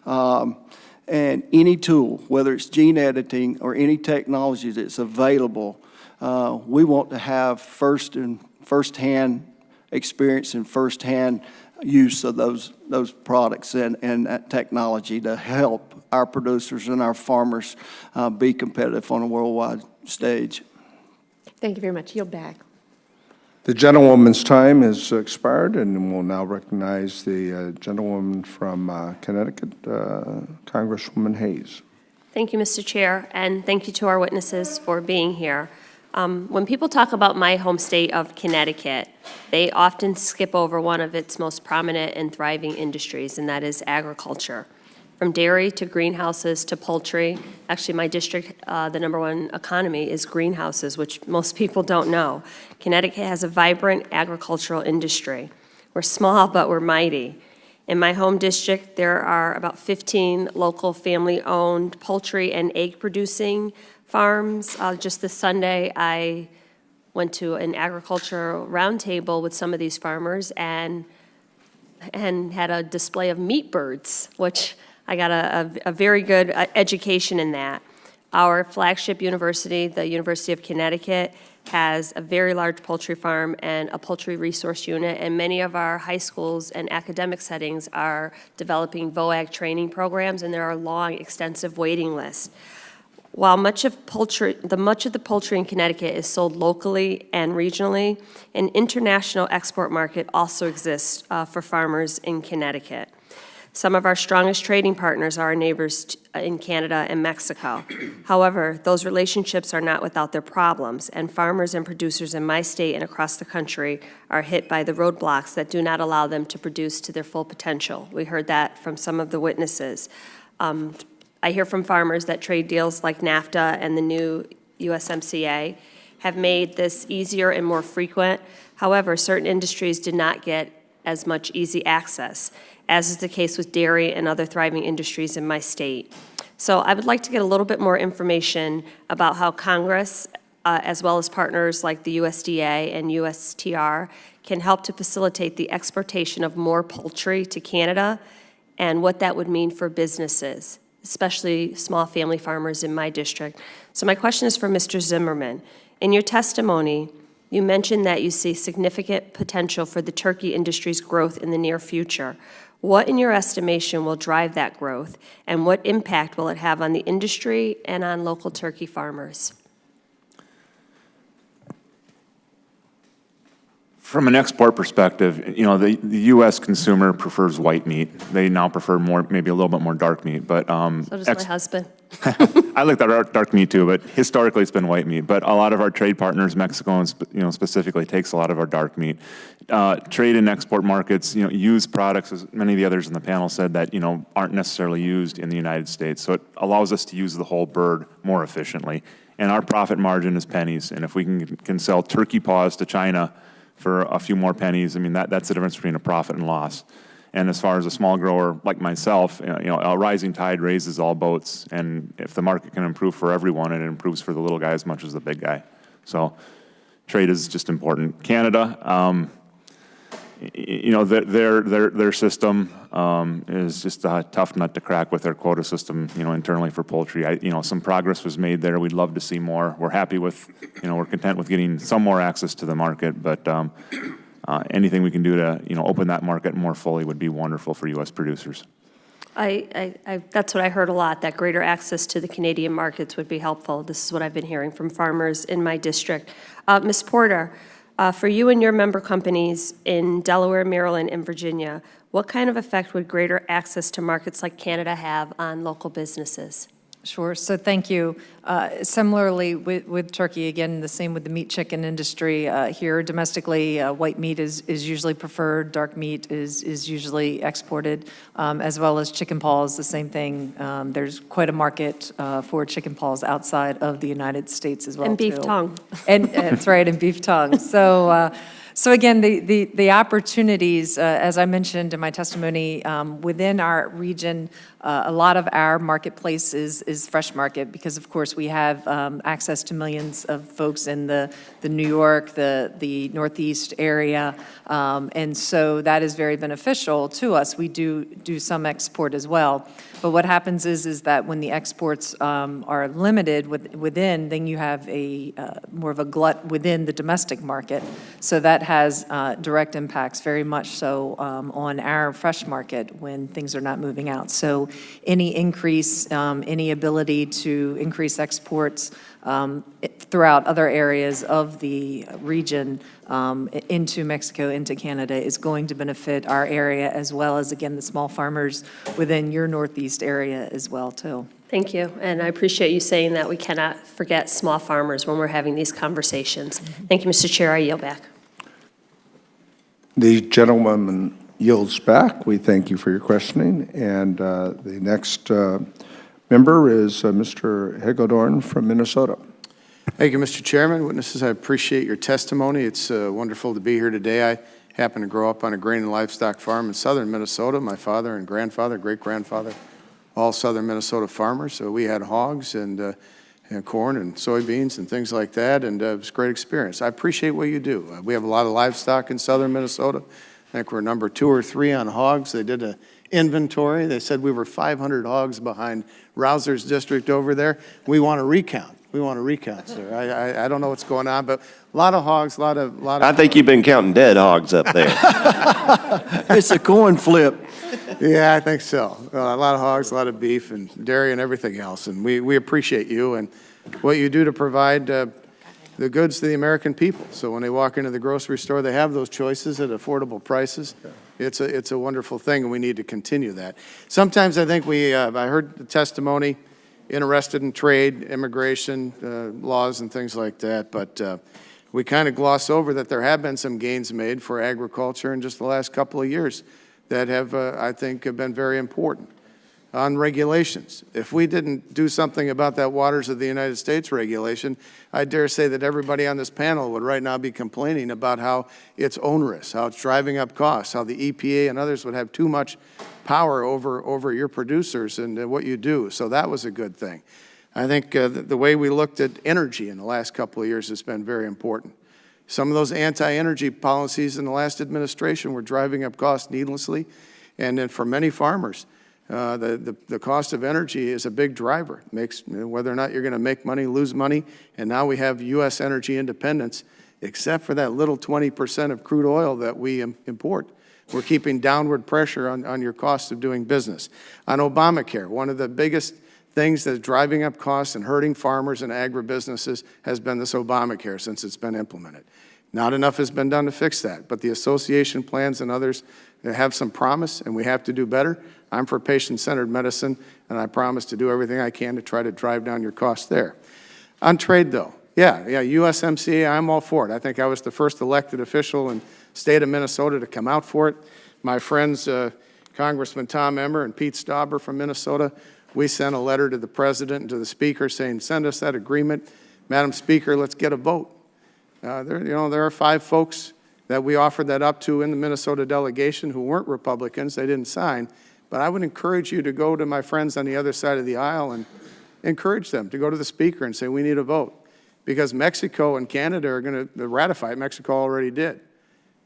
And any tool, whether it's gene editing or any technology that's available, we want to have first-hand experience and first-hand use of those products and that technology to help our producers and our farmers be competitive on a worldwide stage. Thank you very much. Yield back. The gentlewoman's time has expired, and we'll now recognize the gentlewoman from Connecticut, Congresswoman Hayes. Thank you, Mr. Chair, and thank you to our witnesses for being here. When people talk about my home state of Connecticut, they often skip over one of its most prominent and thriving industries, and that is agriculture. From dairy to greenhouses to poultry. Actually, my district, the #1 economy is greenhouses, which most people don't know. Connecticut has a vibrant agricultural industry. We're small, but we're mighty. In my home district, there are about 15 local family-owned poultry and egg-producing farms. Just this Sunday, I went to an agricultural roundtable with some of these farmers and had a display of meat birds, which I got a very good education in that. Our flagship university, the University of Connecticut, has a very large poultry farm and a poultry resource unit, and many of our high schools and academic settings are developing VOAG training programs, and there are long, extensive waiting lists. While much of the poultry in Connecticut is sold locally and regionally, an international export market also exists for farmers in Connecticut. Some of our strongest trading partners are our neighbors in Canada and Mexico. However, those relationships are not without their problems, and farmers and producers in my state and across the country are hit by the roadblocks that do not allow them to produce to their full potential. We heard that from some of the witnesses. I hear from farmers that trade deals like NAFTA and the new USMCA have made this easier and more frequent. However, certain industries did not get as much easy access, as is the case with dairy and other thriving industries in my state. So I would like to get a little bit more information about how Congress, as well as partners like the USDA and USTR, can help to facilitate the exportation of more poultry to Canada and what that would mean for businesses, especially small family farmers in my district. So my question is for Mr. Zimmerman. In your testimony, you mentioned that you see significant potential for the turkey industry's growth in the near future. What, in your estimation, will drive that growth, and what impact will it have on the industry and on local turkey farmers? From an export perspective, you know, the U.S. consumer prefers white meat. They now prefer maybe a little bit more dark meat, but So does my husband. I like that dark meat too, but historically it's been white meat. But a lot of our trade partners, Mexico, specifically, takes a lot of our dark meat. Trade and export markets, use products, as many of the others in the panel said, that aren't necessarily used in the United States. So it allows us to use the whole bird more efficiently. And our profit margin is pennies. And if we can sell turkey paws to China for a few more pennies, I mean, that's the difference between a profit and loss. And as far as a small grower like myself, a rising tide raises all boats. And if the market can improve for everyone, it improves for the little guy as much as the big guy. So trade is just important. Canada, their system is just a tough nut to crack with their quota system, internally for poultry. Some progress was made there. We'd love to see more. We're happy with, we're content with getting some more access to the market, but anything we can do to, open that market more fully would be wonderful for U.S. producers. That's what I heard a lot, that greater access to the Canadian markets would be helpful. This is what I've been hearing from farmers in my district. Ms. Porter, for you and your member companies in Delaware, Maryland, and Virginia, what kind of effect would greater access to markets like Canada have on local businesses? Sure. So thank you. Similarly with turkey, again, the same with the meat chicken industry. Here domestically, white meat is usually preferred. Dark meat is usually exported, as well as chicken paws, the same thing. There's quite a market for chicken paws outside of the United States as well. And beef too. tongue. And that's right, and beef tongue. So again, the opportunities, as I mentioned in my testimony, within our region, a lot of our marketplace is fresh market because, of course, we have access to millions of folks in the New York, the Northeast area, and so that is very beneficial to us. We do some export as well. But what happens is that when the exports are limited within, then you have a more of a glut within the domestic market. So that has direct impacts, very much so, on our fresh market when things are not moving out. So any increase, any ability to increase exports throughout other areas of the region into Mexico, into Canada, is going to benefit our area as well as, again, the small farmers within your Northeast area as well, too. Thank you, and I appreciate you saying that. We cannot forget small farmers when we're having these conversations. Thank you, Mr. Chair. I yield back. The gentleman yields back. We thank you for your questioning. And the next member is Mr. Hagedorn from Minnesota. Thank you, Mr. Chairman. Witnesses, I appreciate your testimony. It's wonderful to be here today. happened to grow up on a grain and livestock farm in southern Minnesota. My father and grandfather, great-grandfather, all southern Minnesota farmers. So we had hogs and corn and soybeans and things like that, and it was a great experience. I appreciate what you do. We have a lot of livestock in southern Minnesota. I think we're number 2 or 3 on hogs. They did an inventory. They said we were 500 hogs behind Rouser's district over there. We want to recount. We want to recount, sir. I don't know what's going on, but a lot of hogs, a lot of. I think you've been counting dead hogs up there. It's a coin flip. Yeah, I think so. A lot of hogs, a lot of beef and dairy and everything else. And we appreciate you and what you do to provide the goods to the American people. So when they walk into the grocery store, they have those choices at affordable prices. It's a wonderful thing, and we need to continue that. Sometimes I think I heard the testimony, interested in trade, immigration, laws and things like that, but we kind of gloss over that there have been some gains made for agriculture in just the last couple of years that have, I think, have been very important. On regulations, if we didn't do something about that Waters of the United States regulation, I dare say that everybody on this panel would right now be complaining about how it's onerous, how it's driving up costs, how the EPA and others would have too much power over your producers and what you do. So that was a good thing. I think the way we looked at energy in the last couple of years has been very important. Some of those anti-energy policies in the last administration were driving up costs needlessly, and then for many farmers, the cost of energy is a big driver. It makes whether or not you're going to make money, lose money, and now we have U.S. energy independence, except for that little 20% of crude oil that we import. We're keeping downward pressure on your cost of doing business. On Obamacare, one of the biggest things that's driving up costs and hurting farmers and agribusinesses has been this Obamacare since it's been implemented. Not enough has been done to fix that, but the association plans and others have some promise, and we have to do better. I'm for patient-centered medicine, and I promise to do everything I can to try to drive down your costs there. On trade, though, yeah, USMCA, I'm all for it. I think I was the first elected official in the state of Minnesota to come out for it. My friends, Congressman Tom Emmer and Pete Stauber from Minnesota, we sent a letter to the president and to the speaker saying, send us that agreement. Madam Speaker, let's get a vote. There are 5 folks that we offered that up to in the Minnesota delegation who weren't Republicans. They didn't sign. But I would encourage you to go to my friends on the other side of the aisle and encourage them to go to the speaker and say, we need a vote. Because Mexico and Canada are going to ratify it. Mexico already did.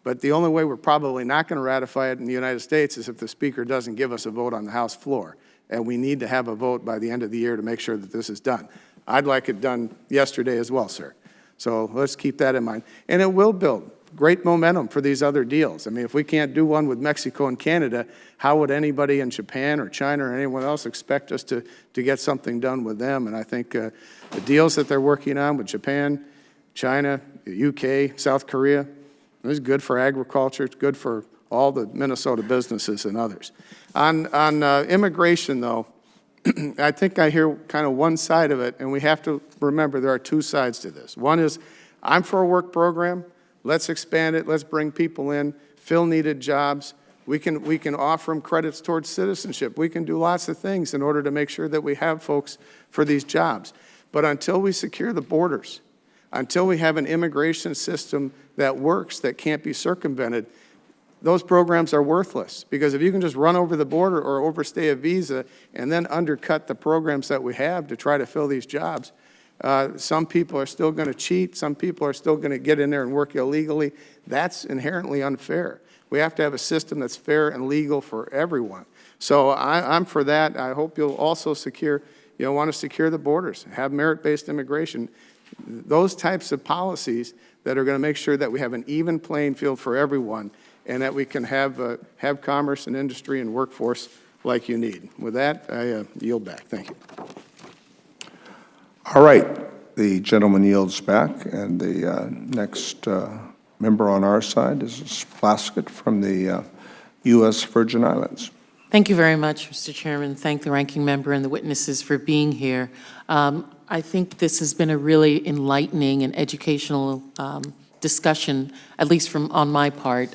But the only way we're probably not going to ratify it in the United States is if the speaker doesn't give us a vote on the House floor. And we need to have a vote by the end of the year to make sure that this is done. I'd like it done yesterday as well, sir. So let's keep that in mind. And it will build great momentum for these other deals. I mean, if we can't do one with Mexico and Canada, how would anybody in Japan or China or anyone else expect us to get something done with them? And I think the deals that they're working on with Japan, China, the UK, South Korea, is good for agriculture. It's good for all the Minnesota businesses and others. On immigration, though, I think I hear kind of one side of it, and we have to remember there are 2 sides to this. One is, I'm for a work program. Let's expand it. Let's bring people in, fill needed jobs. We can offer them credits towards citizenship. We can do lots of things in order to make sure that we have folks for these jobs. But until we secure the borders, until we have an immigration system that works, that can't be circumvented, those programs are worthless. Because if you can just run over the border or overstay a visa and then undercut the programs that we have to try to fill these jobs, some people are still going to cheat. Some people are still going to get in there and work illegally. That's inherently unfair. We have to have a system that's fair and legal for everyone. So I'm for that. I hope you'll also want to secure the borders, have merit-based immigration, those types of policies that are going to make sure that we have an even playing field for everyone and that we can have commerce and industry and workforce like you need. With that, I yield back. Thank you. All right, the gentleman yields back, and the next member on our side is Plaskett from the U.S. Virgin Islands. Thank you very much, Mr. Chairman. Thank the ranking member and the witnesses for being here. I think this has been a really enlightening and educational discussion, at least on my part.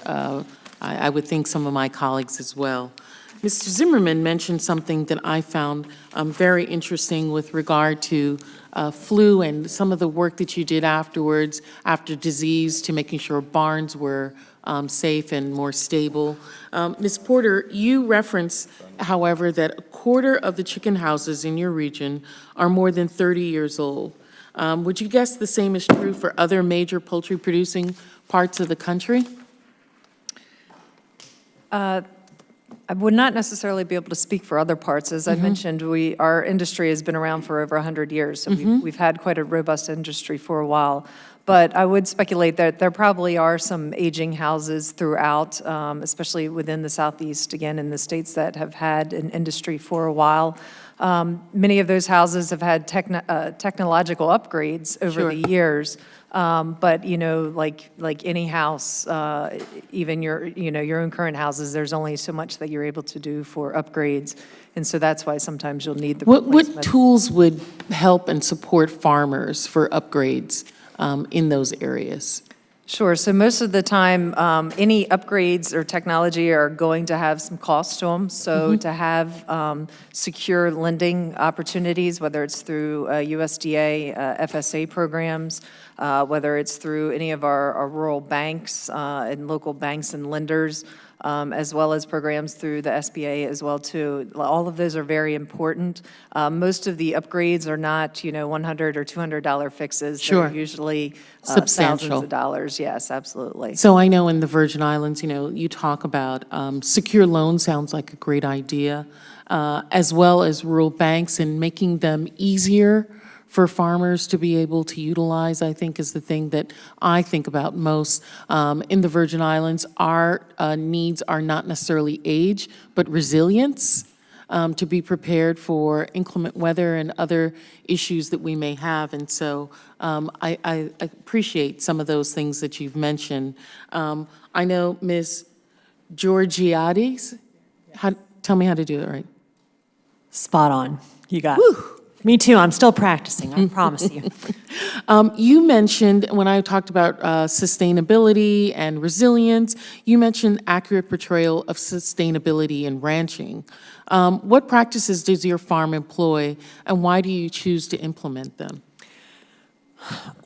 I would think some of my colleagues as well. Mr. Zimmerman mentioned something that I found very interesting with regard to flu and some of the work that you did afterwards, after disease, to making sure barns were safe and more stable. Ms. Porter, you reference, however, that a quarter of the chicken houses in your region are more than 30 years old. Would you guess the same is true for other major poultry producing parts of the country? I would not necessarily be able to speak for other parts. As I mentioned, our industry has been around for over 100 years, so we've had quite a robust industry for a while. But I would speculate that there probably are some aging houses throughout, especially within the Southeast, again, in the states that have had an industry for a while. Many of those houses have had technological upgrades over the years. But, you know, like any house, even your own current houses, there's only so much that you're able to do for upgrades. And so that's why sometimes you'll need the replacement. What tools would help and support farmers for upgrades in those areas? Sure. So most of the time, any upgrades or technology are going to have some cost to them. So to have secure lending opportunities, whether it's through USDA, FSA programs, whether it's through any of our rural banks and local banks and lenders, as well as programs through the SBA as well too. All of those are very important. Most of the upgrades are not, $100 or $200 fixes. Sure. They're usually Substantial. thousands of dollars. Yes, absolutely. So I know in the Virgin Islands, you talk about secure loans sounds like a great idea, as well as rural banks and making them easier for farmers to be able to utilize, I think, is the thing that I think about most. In the Virgin Islands, our needs are not necessarily age, but resilience, to be prepared for inclement weather and other issues that we may have. And so I appreciate some of those things that you've mentioned. I know Ms. Georgiades, tell me how to do it right. Spot on. You got it. Me too. I'm still practicing, I promise you. You mentioned, when I talked about sustainability and resilience, you mentioned accurate portrayal of sustainability in ranching. What practices does your farm employ, and why do you choose to implement them?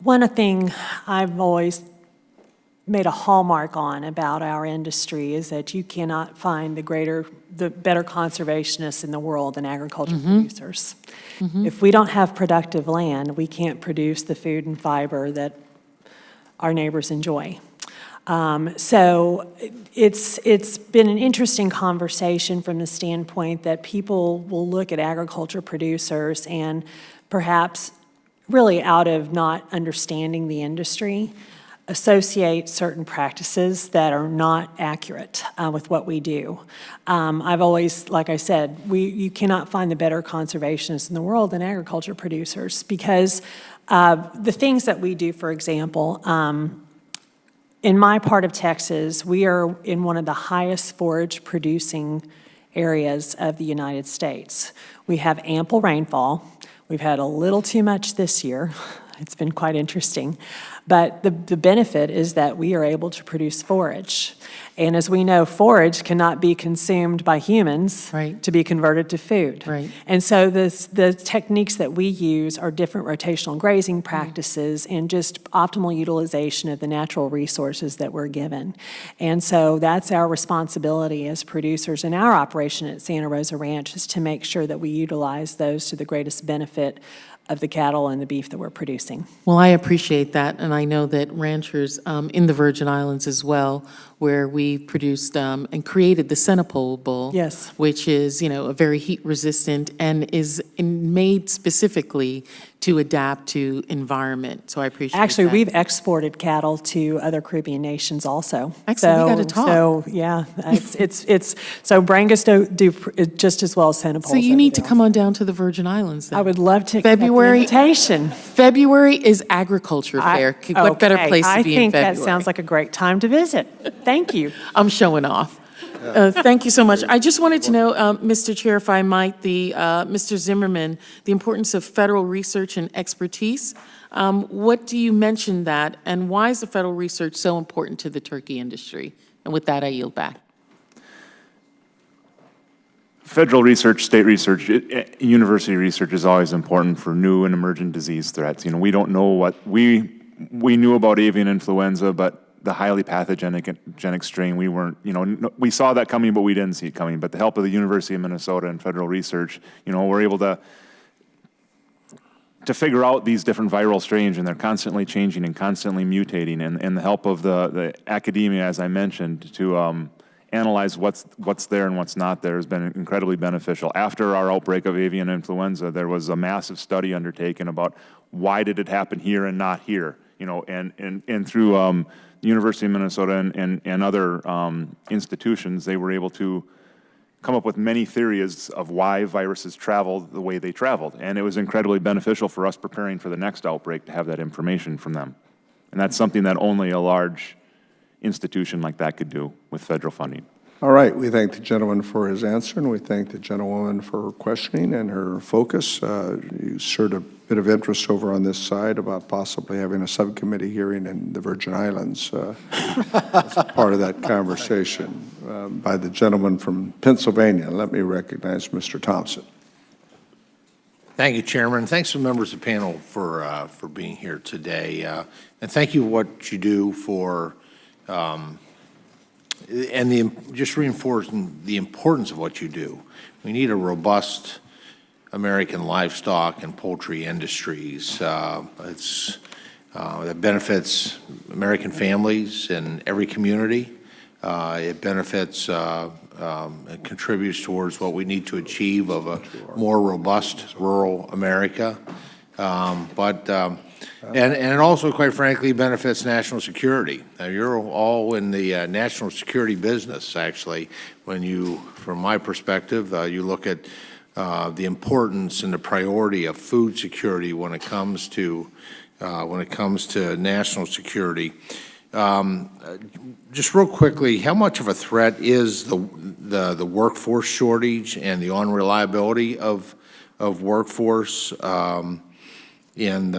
One thing I've always made a hallmark on about our industry is that you cannot find the better conservationists in the world than agriculture producers. If we don't have productive land, we can't produce the food and fiber that our neighbors enjoy. So it's been an interesting conversation from the standpoint that people will look at agriculture producers and perhaps really out of not understanding the industry, associate certain practices that are not accurate with what we do. I've always, like I said, you cannot find the better conservationists in the world than agriculture producers, because the things that we do, for example, in my part of Texas, we are in one of the highest forage producing areas of the United States. We have ample rainfall. We've had a little too much this year. It's been quite interesting. But the benefit is that we are able to produce forage. And as we know, forage cannot be consumed by humans to be converted to food. And so the techniques that we use are different rotational grazing practices and just optimal utilization of the natural resources that we're given. And so that's our responsibility as producers in our operation at Santa Rosa Ranch, is to make sure that we utilize those to the greatest benefit of the cattle and the beef that we're producing. Well, I appreciate that, and I know that ranchers in the Virgin Islands as well, where we produced and created the Centipole Bull, which is, a very heat-resistant and is made specifically to adapt to environment. So I appreciate Actually, that. we've exported cattle to other Caribbean nations also. Excellent, we got to talk. So, yeah, so Brangus do just as well as Centipole. So you need to come on down to the Virgin Islands then. I would love to accept the invitation. February is agriculture fair. What better place to be in February? I think that sounds like a great time to visit. Thank you. I'm showing off. Thank you so much. I just wanted to know, Mr. Chair, if I might, Mr. Zimmerman, the importance of federal research and expertise. What do you mention that, and why is the federal research so important to the turkey industry? And with that, I yield back. Federal research, state research, university research is always important for new and emerging disease threats. We don't know what we knew about avian influenza, but the highly pathogenic strain, we weren't, we saw that coming, but we didn't see it coming. But the help of the University of Minnesota and federal research, we're able to figure out these different viral strains, and they're constantly changing and constantly mutating, and the help of the academia, as I mentioned, to analyze what's there and what's not there has been incredibly beneficial. After our outbreak of avian influenza, there was a massive study undertaken about why did it happen here and not here, and through the University of Minnesota and other institutions, they were able to come up with many theories of why viruses traveled the way they traveled. And it was incredibly beneficial for us preparing for the next outbreak to have that information from them. And that's something that only a large institution like that could do with federal funding. All right, we thank the gentleman for his answer, and we thank the gentlewoman for her questioning and her focus. You showed a bit of interest over on this side about possibly having a subcommittee hearing in the Virgin Islands as part of that conversation by the gentleman from Pennsylvania. Let me recognize Mr. Thompson. Thank you, Chairman. Thanks to members of the panel for being here today. And thank you for what you do for just reinforcing the importance of what you do. We need a robust American livestock and poultry industries. That benefits American families in every community. It benefits and contributes towards what we need to achieve of a more robust rural America. And it also, quite frankly, benefits national security. Now, you're all in the national security business, actually, when you, from my perspective, you look at the importance and the priority of food security when it comes to national security. Just real quickly, how much of a threat is the workforce shortage and the unreliability of workforce in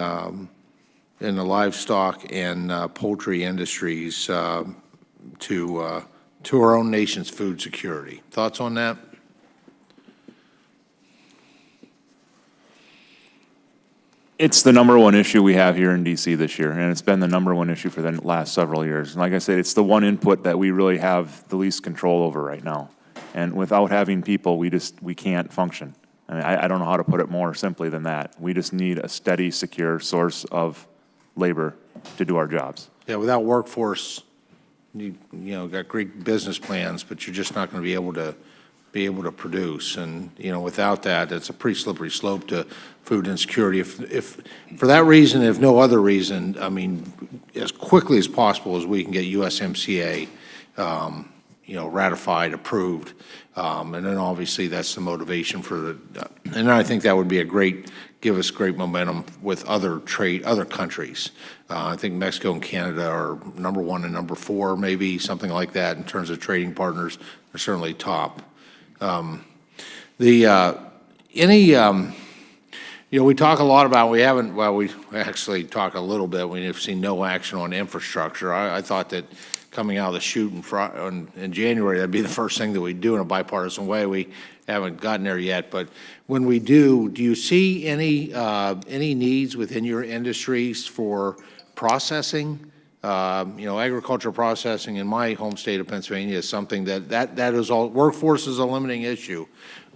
the livestock and poultry industries to our own nation's food security? Thoughts on that? It's the #1 issue we have here in D.C. this year, and it's been the #1 issue for the last several years. And like I said, it's the one input that we really have the least control over right now. And without having people, we can't function. I mean, I don't know how to put it more simply than that. We just need a steady, secure source of labor to do our jobs. Yeah, without workforce, you got great business plans, but you're just not going to be able to produce. And without that, it's a pretty slippery slope to food insecurity. If for that reason, if no other reason, I mean, as quickly as possible as we can get USMCA, ratified, approved, and then obviously that's the motivation for and I think that would be give us great momentum with other countries. I think Mexico and Canada are #1 and #4, maybe something like that in terms of trading partners. They're certainly top. We talk a lot about, we actually talk a little bit, we've seen no action on infrastructure. I thought that coming out of the chute in January, that'd be the first thing that we do in a bipartisan way. We haven't gotten there yet, but when we do you see any needs within your industries for processing? Agricultural processing in my home state of Pennsylvania is something that is all, workforce is a limiting issue,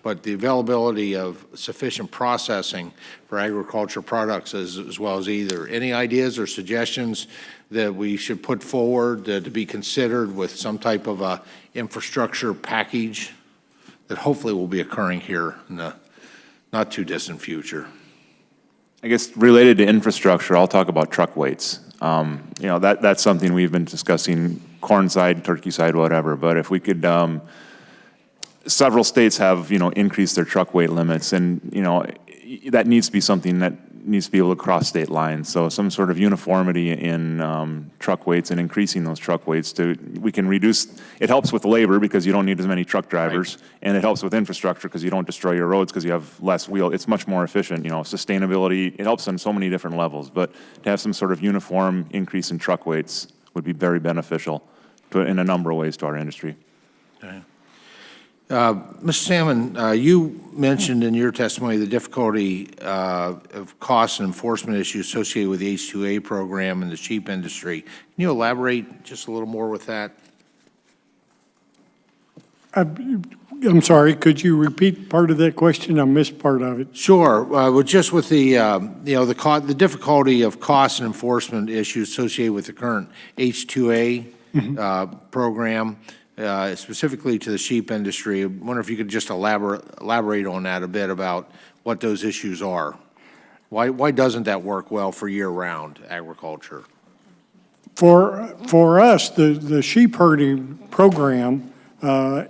but the availability of sufficient processing for agriculture products as well as either. Any ideas or suggestions that we should put forward to be considered with some type of a infrastructure package that hopefully will be occurring here in the not too distant future? I guess related to infrastructure, I'll talk about truck weights. That's something we've been discussing, corn side, turkey side, whatever. But if we could, several states have, increased their truck weight limits, and, that needs to be something that needs to be able to cross state lines. So some sort of uniformity in truck weights and increasing those truck weights we can reduce, it helps with labor because you don't need as many truck drivers, right. And it helps with infrastructure because you don't destroy your roads because you have less wheel. It's much more efficient, sustainability, it helps on so many different levels, but to have some sort of uniform increase in truck weights would be very beneficial in a number of ways to our industry. Okay. Mr. Salmon, you mentioned in your testimony the difficulty of cost and enforcement issues associated with the H-2A program in the sheep industry. Can you elaborate just a little more with that? I'm sorry, could you repeat part of that question? I missed part of it. Sure. Well, just with the, the difficulty of cost and enforcement issues associated with the current H-2A program, specifically to the sheep industry. I wonder if you could just elaborate on that a bit about what those issues are. Why doesn't that work well for year-round agriculture? For us, the sheep herding program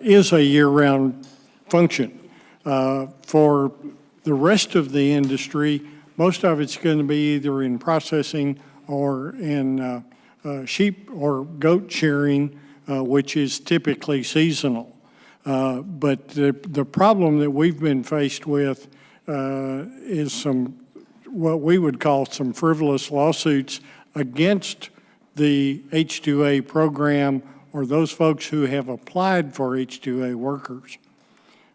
is a year-round function. For the rest of the industry, most of it's going to be either in processing or in sheep or goat shearing, which is typically seasonal. But the problem that we've been faced with is what we would call some frivolous lawsuits against the H-2A program or those folks who have applied for H-2A workers.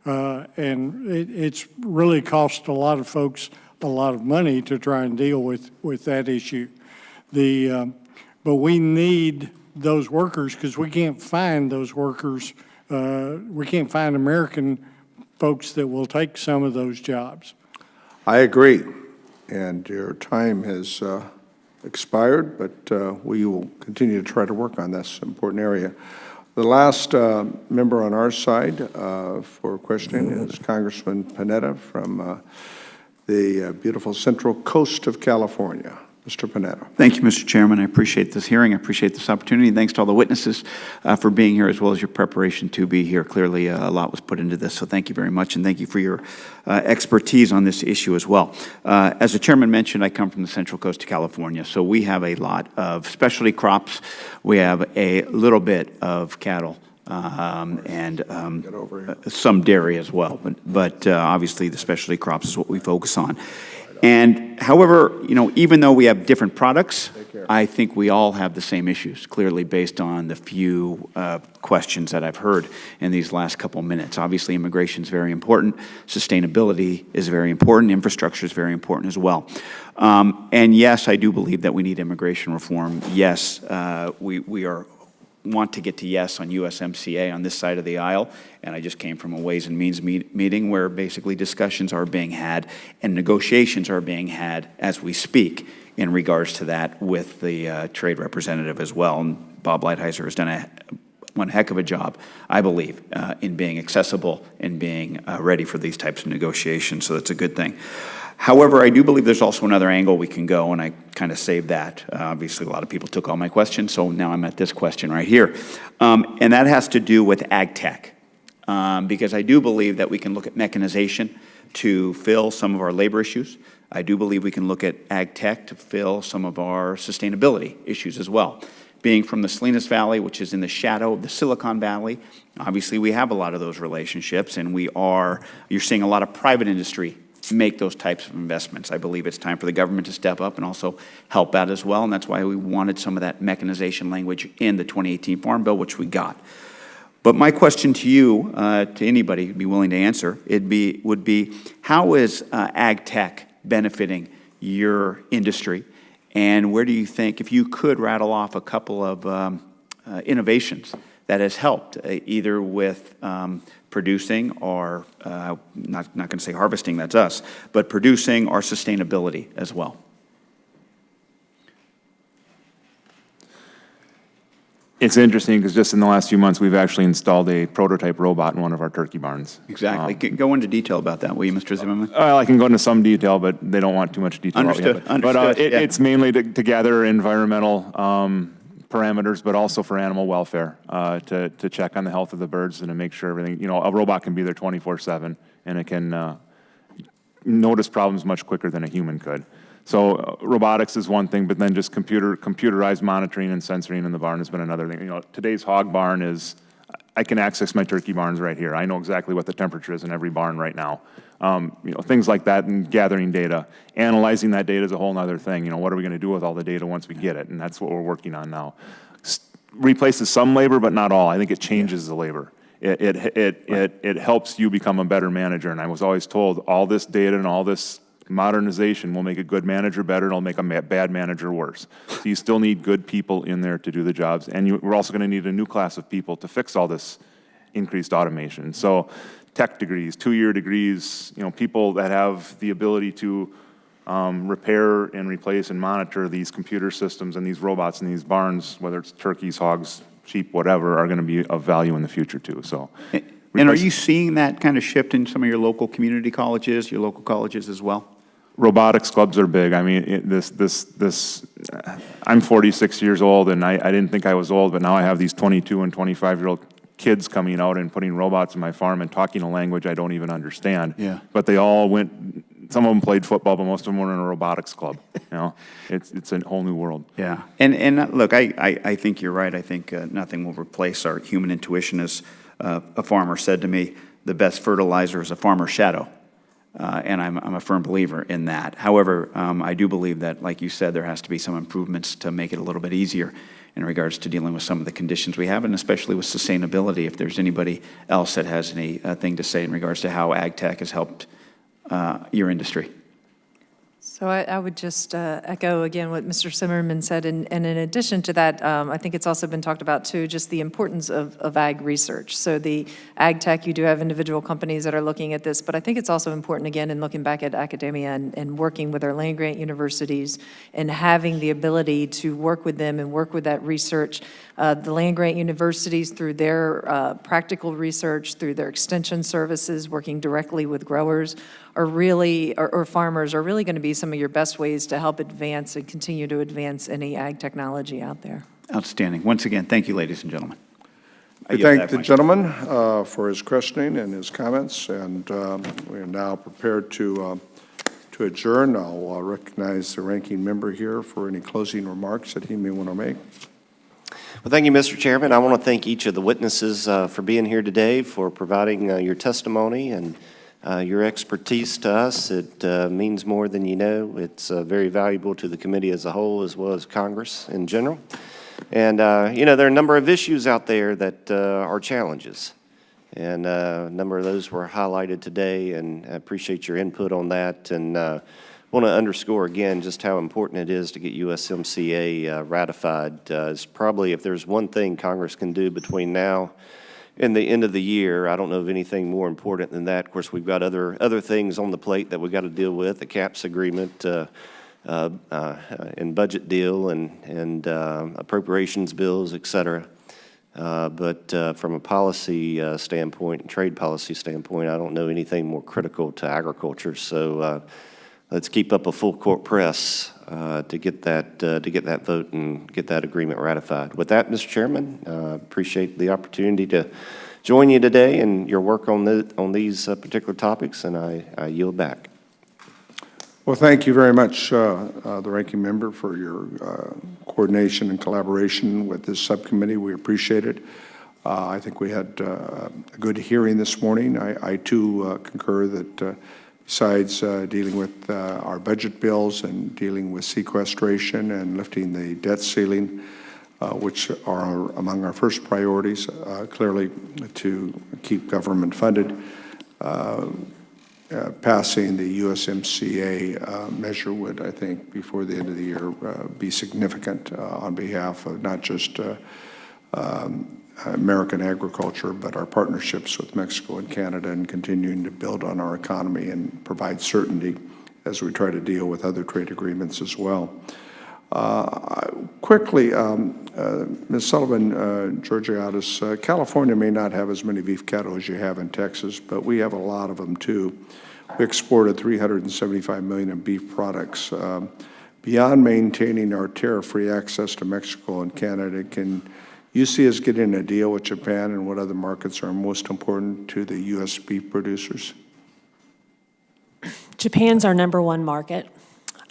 And it's really cost a lot of folks a lot of money to try and deal with that issue. But we need those workers because we can't find those workers. We can't find American folks that will take some of those jobs. I agree, and your time has expired, but we will continue to try to work on this important area. The last member on our side for questioning is Congressman Panetta from the beautiful Central Coast of California. Mr. Panetta. Thank you, Mr. Chairman. I appreciate this hearing. I appreciate this opportunity. And thanks to all the witnesses for being here, as well as your preparation to be here. Clearly, a lot was put into this, so thank you very much, and thank you for your expertise on this issue as well. As the chairman mentioned, I come from the Central Coast of California, so we have a lot of specialty crops. We have a little bit of cattle. And some dairy as well, but obviously the specialty crops is what we focus on. And however, even though we have different products, I think we all have the same issues, clearly based on the few questions that I've heard in these last couple minutes. Obviously, immigration is very important. Sustainability is very important. Infrastructure is very important as well. And yes, I do believe that we need immigration reform. Yes, we want to get to yes on USMCA on this side of the aisle, and I just came from a Ways and Means meeting where basically discussions are being had and negotiations are being had as we speak in regards to that with the trade representative as well. And Bob Lighthizer has done one heck of a job, I believe, in being accessible and being ready for these types of negotiations, so that's a good thing. However, I do believe there's also another angle we can go, and I kind of saved that. Obviously, a lot of people took all my questions, so now I'm at this question right here. And that has to do with ag tech, because I do believe that we can look at mechanization to fill some of our labor issues. I do believe we can look at ag tech to fill some of our sustainability issues as well. Being from the Salinas Valley, which is in the shadow of the Silicon Valley, obviously we have a lot of those relationships, and you're seeing a lot of private industry make those types of investments. I believe it's time for the government to step up and also help out as well, and that's why we wanted some of that mechanization language in the 2018 Farm Bill, which we got. But my question to you, to anybody who'd be willing to answer, would be how is ag tech benefiting your industry, and where do you think, if you could rattle off a couple of innovations that has helped either with producing or, not going to say harvesting, that's us, but producing or sustainability as well? It's interesting because just in the last few months, we've actually installed a prototype robot in one of our turkey barns. Exactly. Go into detail about that, will you, Mr. Zimmerman? Well, I can go into some detail, but they don't want too much detail. Understood. But yeah. it's mainly to gather environmental parameters, but also for animal welfare, to check on the health of the birds and to make sure everything, a robot can be there 24/7 and it can notice problems much quicker than a human could. So robotics is one thing, but then just computerized monitoring and sensoring in the barn has been another thing. Today's hog barn is, I can access my turkey barns right here. I know exactly what the temperature is in every barn right now. Things like that, and gathering data. Analyzing that data is a whole other thing. What are we going to do with all the data once we get it? And that's what we're working on now. Replaces some labor, but not all. I think it changes the labor. it helps you become a better manager. And I was always told all this data and all this modernization will make a good manager better, and it'll make a bad manager worse. So you still need good people in there to do the jobs, and we're also going to need a new class of people to fix all this increased automation. So tech degrees, 2-year degrees, people that have the ability to repair and replace and monitor these computer systems and these robots in these barns, whether it's turkeys, hogs, sheep, whatever, are going to be of value in the future too. So. And are you seeing that kind of shift in some of your local community colleges, your local colleges as well? Robotics clubs are big. I mean, I'm 46 years old, and I didn't think I was old, but now I have these 22 and 25-year-old kids coming out and putting robots in my farm and talking a language I don't even understand. Yeah. But they all went, some of them played football, but most of them were in a robotics club. It's a whole new world. Yeah. And look, I think you're right. I think nothing will replace our human intuition. As a farmer said to me, the best fertilizer is a farmer's shadow. And I'm a firm believer in that. However, I do believe that, like you said, there has to be some improvements to make it a little bit easier in regards to dealing with some of the conditions we have, and especially with sustainability. If there's anybody else that has any thing to say in regards to how ag tech has helped your industry. So I would just echo again what Mr. Zimmerman said, and in addition to that, I think it's also been talked about too, just the importance of ag research. So the ag tech, you do have individual companies that are looking at this, but I think it's also important again in looking back at academia and working with our land-grant universities and having the ability to work with them and work with that research. The land-grant universities, through their practical research, through their extension services, working directly with growers, are really, or farmers, are really going to be some of your best ways to help advance and continue to advance any ag technology out there. Outstanding. Once again, thank you, ladies and gentlemen. I thank the gentleman for his questioning and his comments, and we are now prepared to adjourn. I'll recognize the ranking member here for any closing remarks that he may want to make. Well, thank you, Mr. Chairman. I want to thank each of the witnesses for being here today, for providing your testimony and your expertise to us. It means more than you know. It's very valuable to the committee as a whole, as well as Congress in general. And, there are a number of issues out there that are challenges. And a number of those were highlighted today, and I appreciate your input on that. And want to underscore again just how important it is to get USMCA ratified. It's probably, if there's one thing Congress can do between now and the end of the year, I don't know of anything more important than that. Of course, we've got other things on the plate that we've got to deal with, the CAPS agreement, and budget deal, and appropriations bills, et cetera. But from a policy standpoint, and trade policy standpoint, I don't know anything more critical to agriculture. So let's keep up a full court press to get that vote and get that agreement ratified. With that, Mr. Chairman, appreciate the opportunity to join you today and your work on these particular topics, and I yield back. Well, thank you very much, the ranking member, for your coordination and collaboration with this subcommittee. We appreciate it. I think we had a good hearing this morning. I too concur that besides dealing with our budget bills and dealing with sequestration and lifting the debt ceiling, which are among our first priorities, clearly to keep government funded, passing the USMCA measure would, I think, before the end of the year, be significant on behalf of not just American agriculture, but our partnerships with Mexico and Canada, and continuing to build on our economy and provide certainty as we try to deal with other trade agreements as well. Quickly, Ms. Sullivan, Georgetown, California may not have as many beef cattle as you have in Texas, but we have a lot of them too. We exported $375 million in beef products. Beyond maintaining our tariff-free access to Mexico and Canada, can you see us getting a deal with Japan, and what other markets are most important to the U.S. beef producers? Japan's our #1 market.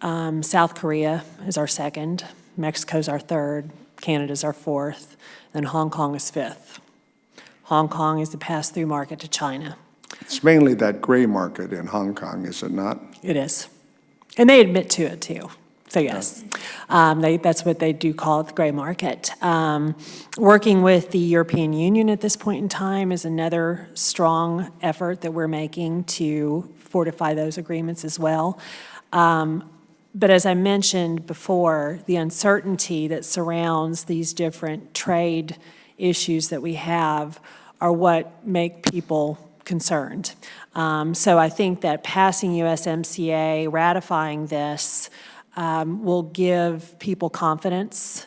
South Korea is our second. Mexico's our third. Canada's our fourth. And Hong Kong is fifth. Hong Kong is the pass-through market to China. It's mainly that gray market in Hong Kong, is it not? It is. And they admit to it, too. So yes, that's what they do call it, the gray market. Working with the European Union at this point in time is another strong effort that we're making to fortify those agreements as well. But as I mentioned before, the uncertainty that surrounds these different trade issues that we have are what make people concerned. So I think that passing USMCA, ratifying this, will give people confidence.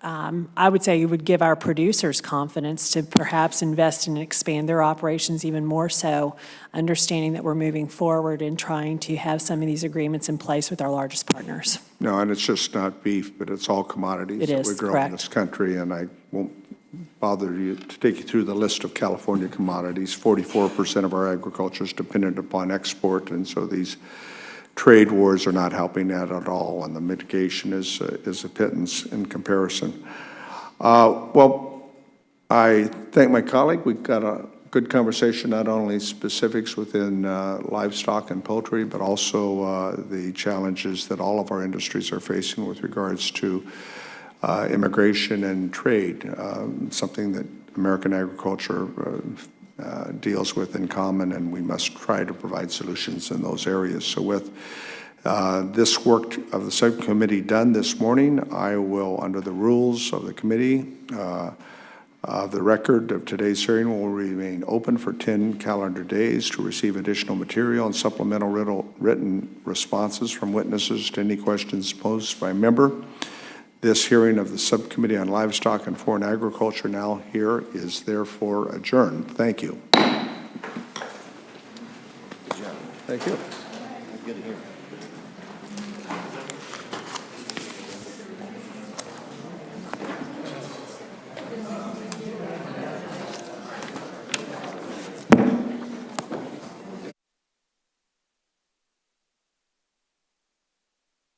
I would say it would give our producers confidence to perhaps invest and expand their operations even more so, understanding that we're moving forward and trying to have some of these agreements in place with our largest partners. No, and it's just not beef, but it's all commodities It that is, we grow correct. in this country, and I won't bother you to take you through the list of California commodities. 44% of our agriculture is dependent upon export, and so these trade wars are not helping that at all, and the mitigation is a pittance in comparison. Well, I thank my colleague. We've got a good conversation, not only specifics within livestock and poultry, but also the challenges that all of our industries are facing with regards to immigration and trade, something that American agriculture deals with in common, and we must try to provide solutions in those areas. So with this work of the subcommittee done this morning, I will, under the rules of the committee, the record of today's hearing will remain open for 10 calendar days to receive additional material and supplemental written responses from witnesses to any questions posed by a member. This hearing of the Subcommittee on Livestock and Foreign Agriculture now here is therefore adjourned. Thank you. Good job. Thank you. Good to hear.